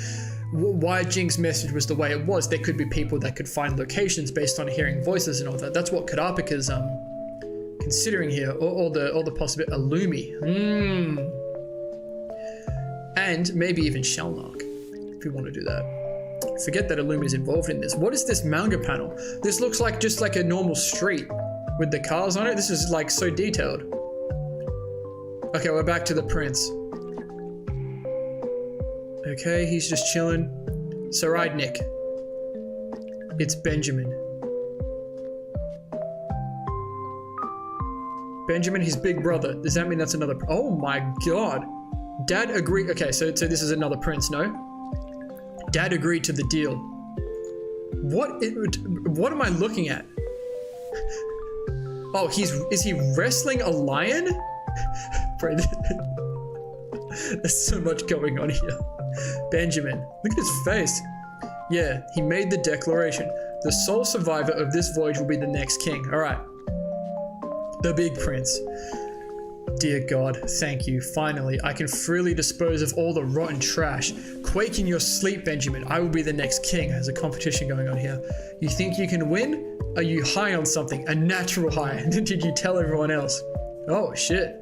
why Jing's message was the way it was. There could be people that could find locations based on hearing voices and all that. That's what Kurapika's considering here. All the possibility. Illumi. And maybe even Shellnark, if you want to do that. Forget that Illumi is involved in this. What is this manga panel? This looks like just like a normal street with the cars on it. This is like so detailed. Okay, we're back to the prince. Okay, he's just chilling. Saradnik. It's Benjamin. Benjamin, his big brother. Does that mean that's another? Oh my god. Dad agreed. Okay, so this is another prince, no? Dad agreed to the deal. What am I looking at? Oh, is he wrestling a lion? Bro, there's so much going on here. Benjamin, look at his face. Yeah, he made the declaration. The sole survivor of this voyage will be the next king. All right. The big prince. Dear God, thank you. Finally, I can freely dispose of all the rotten trash. Quake in your sleep, Benjamin. I will be the next king. There's a competition going on here. You think you can win? Are you high on something? A natural high? Did you tell everyone else? Oh, shit.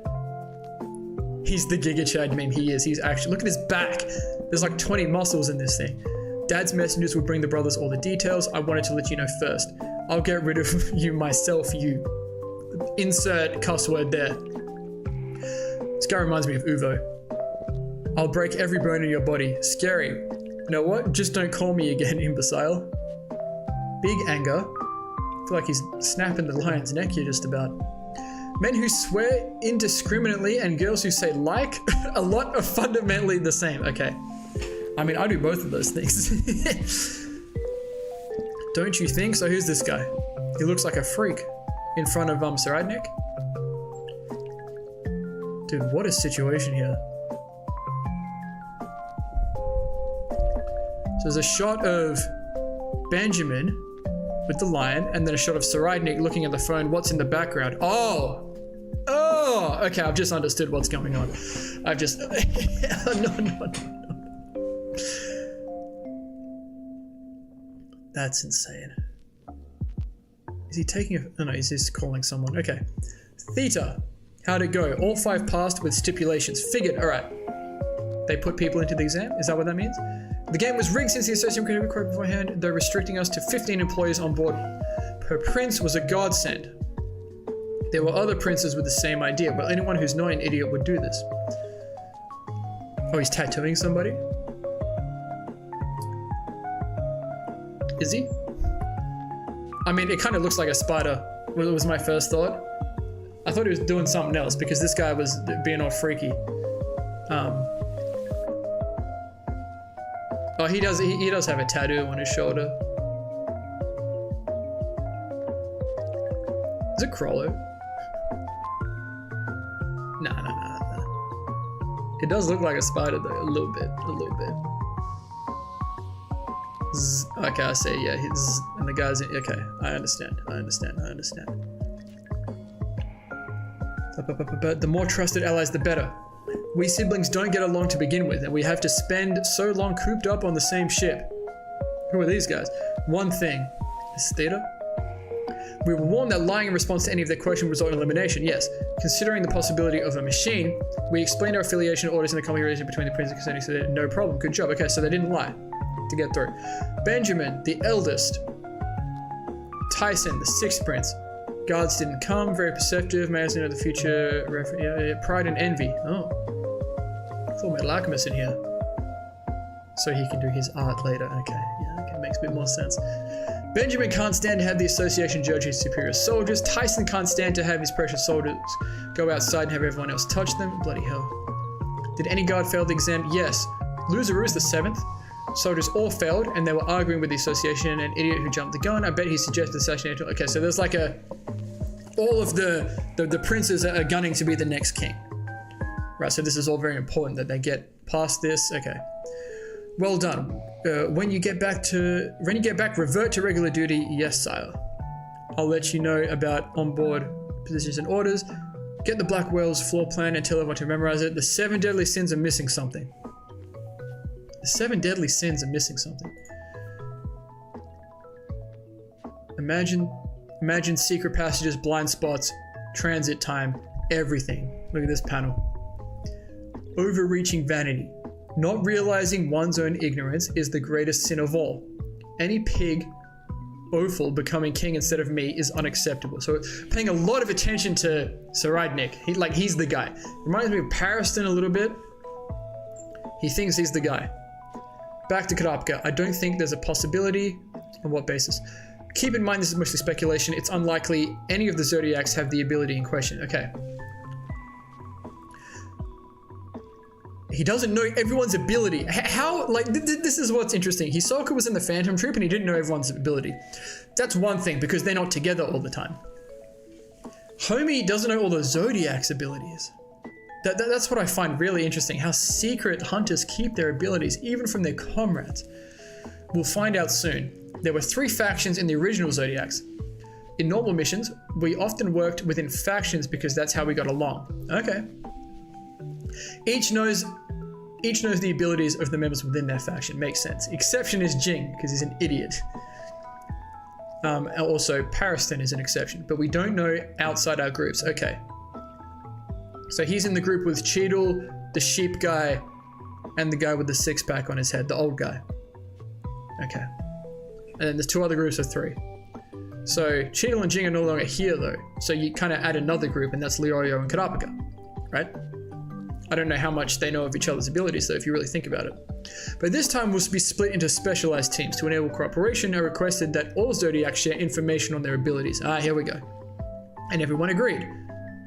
He's the Giga Chad meme. He is. He's actually... Look at his back. There's like 20 muscles in this thing. Dad's messengers will bring the brothers all the details. I wanted to let you know first. I'll get rid of you myself, you. Insert cuss word there. This guy reminds me of Uvo. I'll break every bone in your body. Scary. You know what? Just don't call me again, imbecile. Big anger. I feel like he's snapping the lion's neck here just about. Men who swear indiscriminately and girls who say like a lot are fundamentally the same. Okay. I mean, I do both of those things. Don't you think? So who's this guy? He looks like a freak in front of Saradnik. Dude, what a situation here. So there's a shot of Benjamin with the lion, and then a shot of Saradnik looking at the phone. What's in the background? Oh, okay, I've just understood what's going on. I've just... No. That's insane. Is he taking a... Oh no, he's just calling someone. Okay. Theta. How'd it go? All 5 passed with stipulations. Figured. All right. They put people into the exam? Is that what that means? The game was rigged since the association could have recorded beforehand. They're restricting us to 15 employees on board. Per prince was a godsend. There were other princes with the same idea, but anyone who's not an idiot would do this. Oh, he's tattooing somebody? Is he? I mean, it kind of looks like a spider. Was my first thought. I thought he was doing something else because this guy was being all freaky. Oh, he does have a tattoo on his shoulder. Is it Crollo? Nah. It does look like a spider though, a little bit. Okay, I say, yeah, and the guy's in, okay, I understand. The more trusted allies, the better. We siblings don't get along to begin with, and we have to spend so long cooped up on the same ship. Who are these guys? One thing. Is Theta? We were warned that lying in response to any of their questions would result in elimination. Yes. Considering the possibility of a machine, we explained our affiliation orders and the configuration between the prince and Cassandra, so no problem. Good job. Okay, so they didn't lie to get through. Benjamin, the eldest. Tyson, the sixth prince. Guards didn't come. Very perceptive. May as know the future. Pride and envy. Oh. I thought we had an alchemist in here. So he can do his art later. Okay. Yeah, okay. Makes a bit more sense. Benjamin can't stand to have the association judge his superior soldiers. Tyson can't stand to have his precious soldiers go outside and have everyone else touch them. Bloody hell. Did any guard fail the exam? Yes. Loseroo's the 7th. Soldiers all failed, and they were arguing with the association. An idiot who jumped the gun. I bet he suggested assassination. Okay, so there's like all of the princes are gunning to be the next king. Right, so this is all very important that they get past this. Okay. Well done. When you get back, revert to regular duty. Yes, sire. I'll let you know about onboard positions and orders. Get the Black Whale's floor plan and tell everyone to memorize it. The 7 deadly sins are missing something. The 7 deadly sins are missing something. Imagine secret passages, blind spots, transit time, everything. Look at this panel. Overreaching vanity. Not realizing one's own ignorance is the greatest sin of all. Any pig, offal, becoming king instead of me is unacceptable. So paying a lot of attention to Saradnik. He's the guy. Reminds me of Pariston a little bit. He thinks he's the guy. Back to Kurapika. I don't think there's a possibility. On what basis? Keep in mind this is mostly speculation. It's unlikely any of the Zodiacs have the ability in question. Okay. He doesn't know everyone's ability. How, this is what's interesting. Hisoka was in the Phantom Troop and he didn't know everyone's ability. That's one thing because they're not together all the time. Homie doesn't know all the Zodiac's abilities. That's what I find really interesting. How secret hunters keep their abilities even from their comrades. We'll find out soon. There were 3 factions in the original Zodiacs. In normal missions, we often worked within factions because that's how we got along. Okay. Each knows the abilities of the members within their faction. Makes sense. Exception is Jing, because he's an idiot. Also, Pariston is an exception, but we don't know outside our groups. Okay. So he's in the group with Cheadle, the sheep guy, and the guy with the 6-pack on his head, the old guy. Okay. And then there's 2 other groups of 3. So Cheadle and Jing are no longer here, though. So you kind of add another group, and that's Leorio and Kurapika, right? I don't know how much they know of each other's abilities, though, if you really think about it. But this time we'll be split into specialized teams. To enable cooperation, I requested that all Zodiacs share information on their abilities. Here we go. And everyone agreed.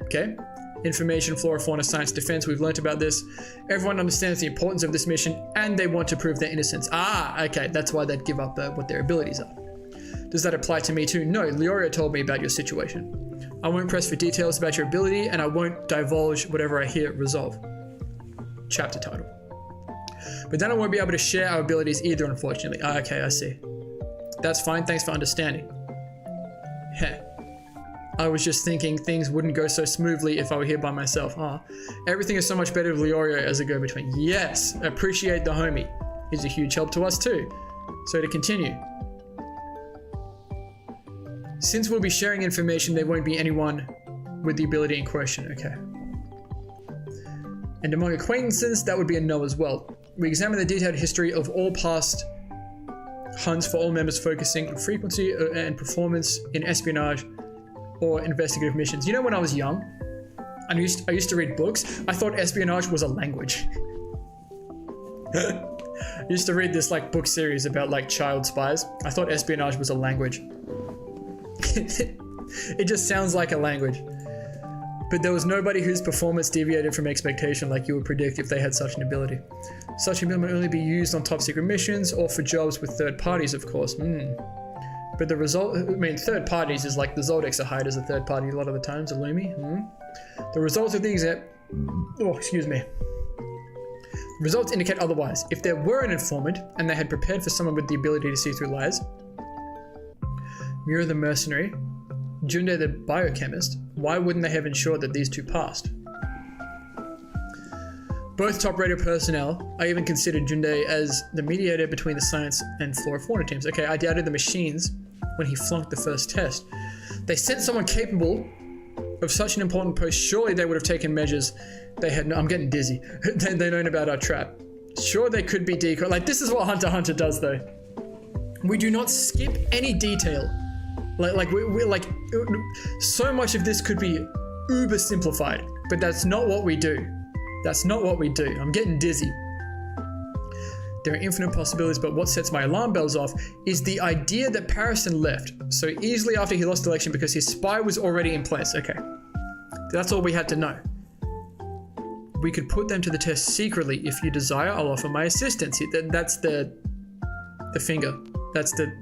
Okay. Information, flora, fauna, science, defense. We've learnt about this. Everyone understands the importance of this mission, and they want to prove their innocence. Okay. That's why they'd give up what their abilities are. Does that apply to me too? No, Leorio told me about your situation. I won't press for details about your ability, and I won't divulge whatever I hear resolve. Chapter title. But then I won't be able to share our abilities either, unfortunately. Okay, I see. That's fine, thanks for understanding. Heh. I was just thinking things wouldn't go so smoothly if I were here by myself. Everything is so much better with Leorio as a go-between. Yes, appreciate the homie. He's a huge help to us too. So to continue. Since we'll be sharing information, there won't be anyone with the ability in question. Okay. And among acquaintances, that would be a no as well. We examine the detailed history of all past hunts for all members, focusing on frequency and performance in espionage or investigative missions. You know, when I was young, I used to read books. I thought espionage was a language. I used to read this book series about child spies. I thought espionage was a language. It just sounds like a language. But there was nobody whose performance deviated from expectation like you would predict if they had such an ability. Such an ability may only be used on top secret missions or for jobs with third parties, of course. But the result, third parties is like the Zodiacs are hired as a third party a lot of the times, Illumi. The results of the exam... The results indicate otherwise. If there were an informant and they had prepared for someone with the ability to see through lies, Mira the mercenary, Junde the biochemist, why wouldn't they have ensured that these 2 passed? Both top-rated personnel. I even considered Junde as the mediator between the science and flora fauna teams. Okay, I doubted the machines when he flunked the first test. They sent someone capable of such an important post. Surely they would have taken measures. They had no, I'm getting dizzy. They known about our trap. Sure, they could be decoy. Like, this is what Hunter x Hunter does, though. We do not skip any detail. We're like, so much of this could be uber simplified, but that's not what we do. That's not what we do. I'm getting dizzy. There are infinite possibilities, but what sets my alarm bells off is the idea that Parison left so easily after he lost the election because his spy was already in place. Okay, that's all we had to know. We could put them to the test secretly. If you desire, I'll offer my assistance. That's the finger. That's the...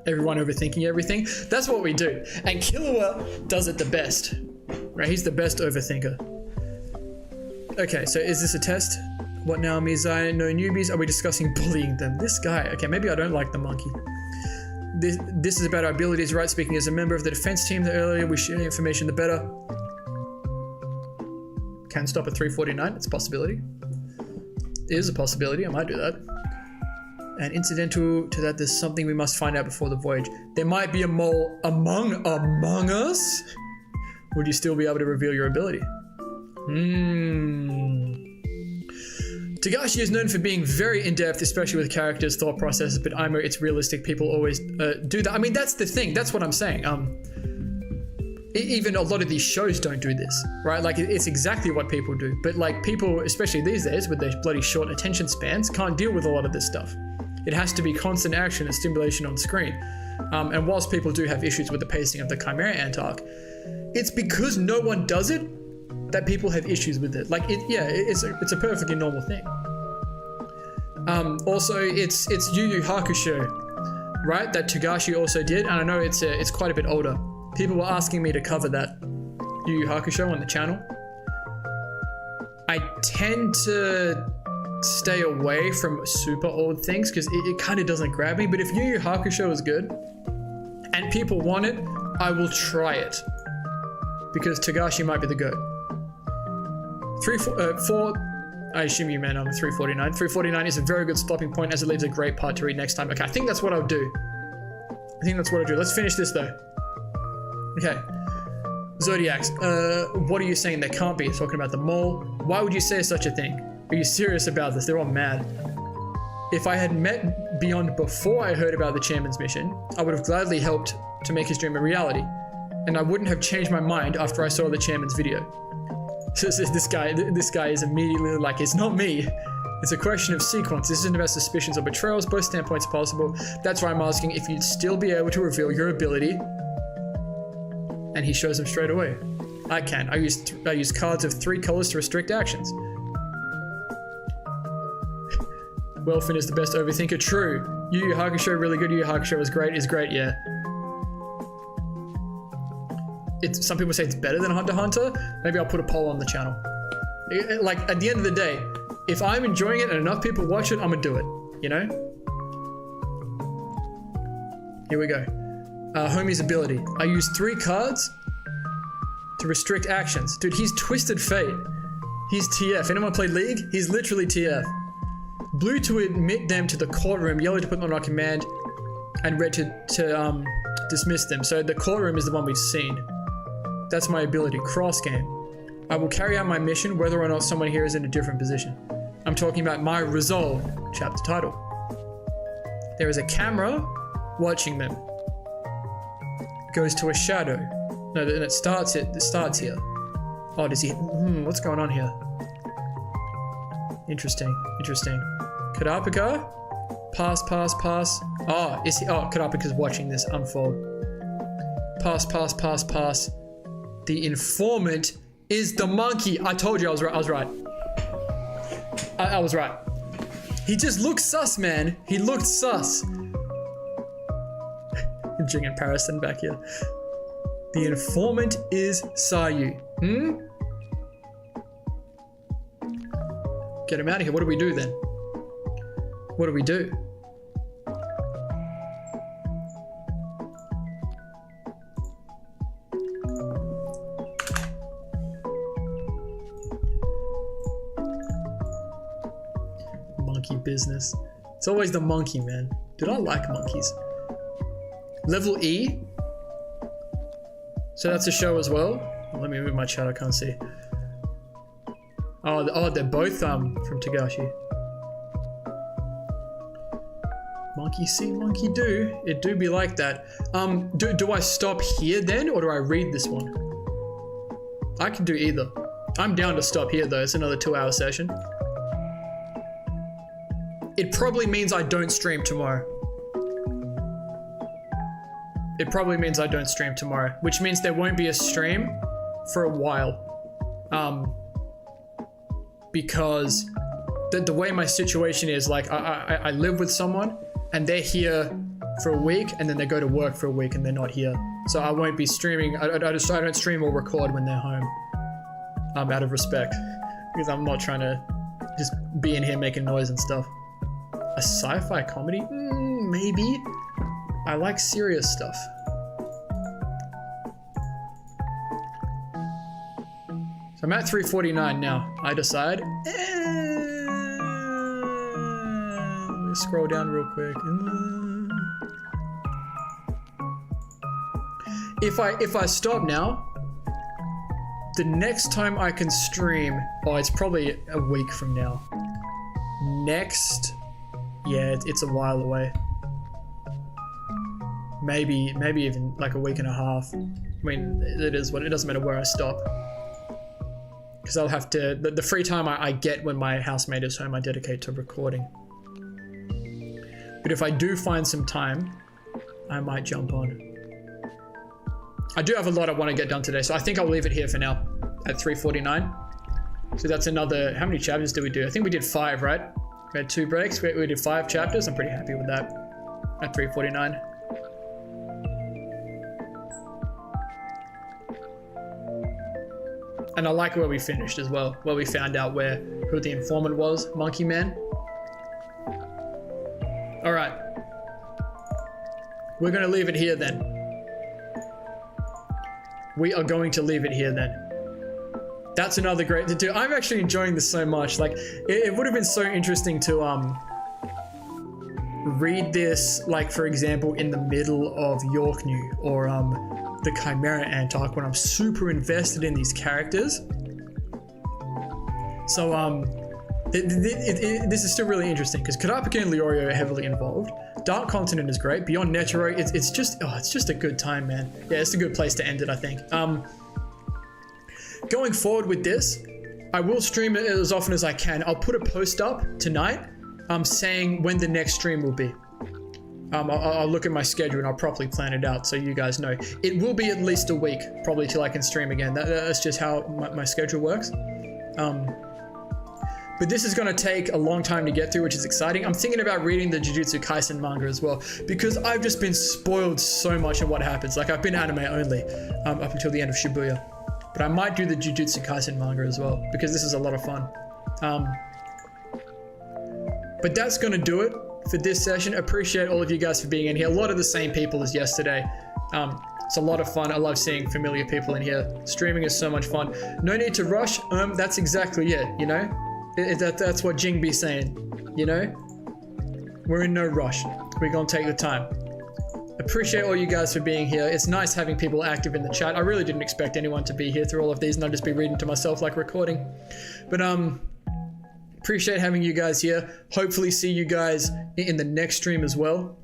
Everyone overthinking everything. That's what we do. And Killua does it the best. Right? He's the best overthinker. Okay, so is this a test? What now, Mizai? No newbies? Are we discussing bullying them? This guy. Okay, maybe I don't like the monkey. This is about our abilities, right? Speaking as a member of the defense team, the earlier we share information, the better. Can stop at 349. It's a possibility. It is a possibility. I might do that. And incidental to that, there's something we must find out before the voyage. There might be a mole among us. Would you still be able to reveal your ability? Togashi is known for being very in-depth, especially with characters, thought processes, but Imo, it's realistic. People always do that. I mean, that's the thing. That's what I'm saying. Even a lot of these shows don't do this, right? Like, it's exactly what people do. But like, people, especially these days with their bloody short attention spans, can't deal with a lot of this stuff. It has to be constant action and stimulation on screen. And whilst people do have issues with the pacing of the Chimera Ant arc, it's because no one does it that people have issues with it. Like, it's a perfectly normal thing. Also, it's Yu Yu Hakusho, right? That Togashi also did, and I know it's quite a bit older. People were asking me to cover that Yu Yu Hakusho on the channel. I tend to stay away from super old things because it kind of doesn't grab me. But if Yu Yu Hakusho is good and people want it, I will try it because Togashi might be the goat. 4. I assume you meant 349. 349 is a very good stopping point as it leaves a great part to read next time. Okay, I think that's what I'll do. Let's finish this though. Okay. Zodiacs, what are you saying? There can't be. Talking about the mole. Why would you say such a thing? Are you serious about this? They're all mad. If I had met Beyond before I heard about the chairman's mission, I would have gladly helped to make his dream a reality. And I wouldn't have changed my mind after I saw the chairman's video. So this guy is immediately like, it's not me. It's a question of sequence. This isn't about suspicions or betrayals. Both standpoints are possible. That's why I'm asking if you'd still be able to reveal your ability. And he shows them straight away. I can. I use cards of 3 colors to restrict actions. Welfin is the best overthinker. True. Yu Yu Hakusho really good. Yu Yu Hakusho is great, yeah. Some people say it's better than Hunter x Hunter. Maybe I'll put a poll on the channel. Like, at the end of the day, if I'm enjoying it and enough people watch it, I'm gonna do it, you know? Here we go. Homie's ability. I use 3 cards to restrict actions. Dude, he's Twisted Fate. He's TF. Anyone play League? He's literally TF. Blue to admit them to the courtroom, yellow to put them on command, and red to dismiss them. So the courtroom is the one we've seen. That's my ability. Cross game. I will carry out my mission whether or not someone here is in a different position. I'm talking about my resolve. Chapter title. There is a camera watching them. Goes to a shadow. No, and it starts here. Oh, does he? What's going on here? Interesting. Kurapika? Pass. Oh, is he? Oh, Kurapika's watching this unfold. Pass. The informant is the monkey. I told you I was right. I was right. He just looks sus, man. He looked sus. Jing and Parison back here. The informant is Sayu. Get him out of here. What do we do then? What do we do? monkey business. It's always the monkey, man. Dude, I like monkeys. Level E. So that's a show as well. Let me move my chat, I can't see. Oh, they're both from Togashi. Monkey see, monkey do. It do be like that. Do I stop here then, or do I read this one? I can do either. I'm down to stop here though. It's another 2-hour session. It probably means I don't stream tomorrow. It probably means I don't stream tomorrow, which means there won't be a stream for a while. Because the way my situation is, like, I live with someone and they're here for a week and then they go to work for a week and they're not here. So I won't be streaming. I don't stream or record when they're home. Out of respect, because I'm not trying to just be in here making noise and stuff. A sci-fi comedy? Maybe. I like serious stuff. So I'm at 349 now. I decide. Let me scroll down real quick. If I stop now, the next time I can stream, it's probably a week from now. Yeah, it's a while away. Maybe even like a week and a half. I mean, it doesn't matter where I stop. Because I'll have to, the free time I get when my housemate is home, I dedicate to recording. But if I do find some time, I might jump on. I do have a lot I want to get done today, so I think I'll leave it here for now at 3:49. So that's another, how many chapters did we do? I think we did 5, right? We had 2 breaks, we did 5 chapters. I'm pretty happy with that at 3:49. And I like where we finished as well, where we found out who the informant was, Monkey Man. All right, we're gonna leave it here then. We are going to leave it here then. That's another great to do. I'm actually enjoying this so much. Like, it would have been so interesting to read this, like, for example, in the middle of Yorknew or the Chimera Ant arc, when I'm super invested in these characters. So this is still really interesting because Kurapika and Leorio are heavily involved. Dark Continent is great. Beyond Netero, it's just a good time, man. Yeah, it's a good place to end it, I think. Going forward with this, I will stream it as often as I can. I'll put a post up tonight saying when the next stream will be. I'll look at my schedule and I'll properly plan it out so you guys know. It will be at least a week, probably, till I can stream again. That's just how my schedule works. But this is going to take a long time to get through, which is exciting. I'm thinking about reading the Jujutsu Kaisen manga as well, because I've just been spoiled so much in what happens. Like, I've been anime only up until the end of Shibuya. But I might do the Jujutsu Kaisen manga as well, because this is a lot of fun. But that's going to do it for this session. Appreciate all of you guys for being in here. A lot of the same people as yesterday. It's a lot of fun. I love seeing familiar people in here. Streaming is so much fun. No need to rush. That's exactly it, you know? That's what Jing B's saying, you know? We're in no rush. We're gonna take the time. Appreciate all you guys for being here. It's nice having people active in the chat. I really didn't expect anyone to be here through all of these and I'd just be reading to myself like recording. But appreciate having you guys here. Hopefully see you guys in the next stream as well.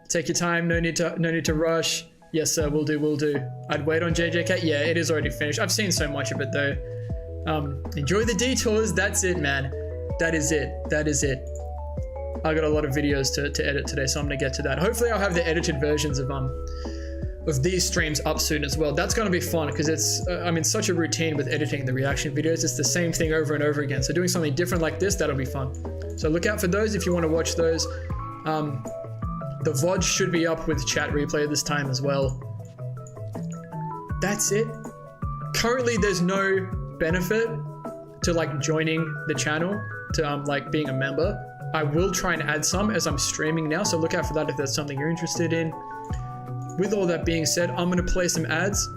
Take your time, no need to rush. Yes sir, will do. I'd wait on JJK. Yeah, it is already finished. I've seen so much of it though. Enjoy the detours. That's it, man. That is it. I got a lot of videos to edit today, so I'm gonna get to that. Hopefully I'll have the edited versions of these streams up soon as well. That's gonna be fun because it's I'm in such a routine with editing the reaction videos. It's the same thing over and over again. So doing something different like this, that'll be fun. So look out for those if you want to watch those. The VOD should be up with chat replay this time as well. That's it. Currently there's no benefit to like joining the channel, to like being a member. I will try and add some as I'm streaming now, so look out for that if that's something you're interested in. With all that being said, I'm gonna play some ads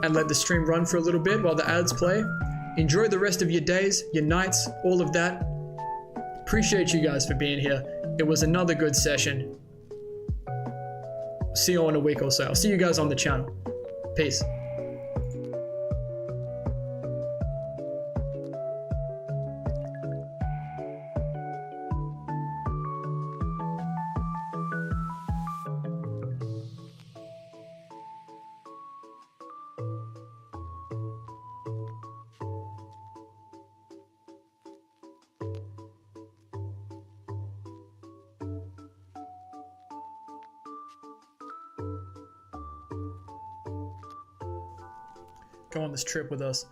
and let the stream run for a little bit while the ads play. Enjoy the rest of your days, your nights, all of that. Appreciate you guys for being here. It was another good session. See you all in a week or so. I'll see you guys on the channel. Peace. Go on this trip with us.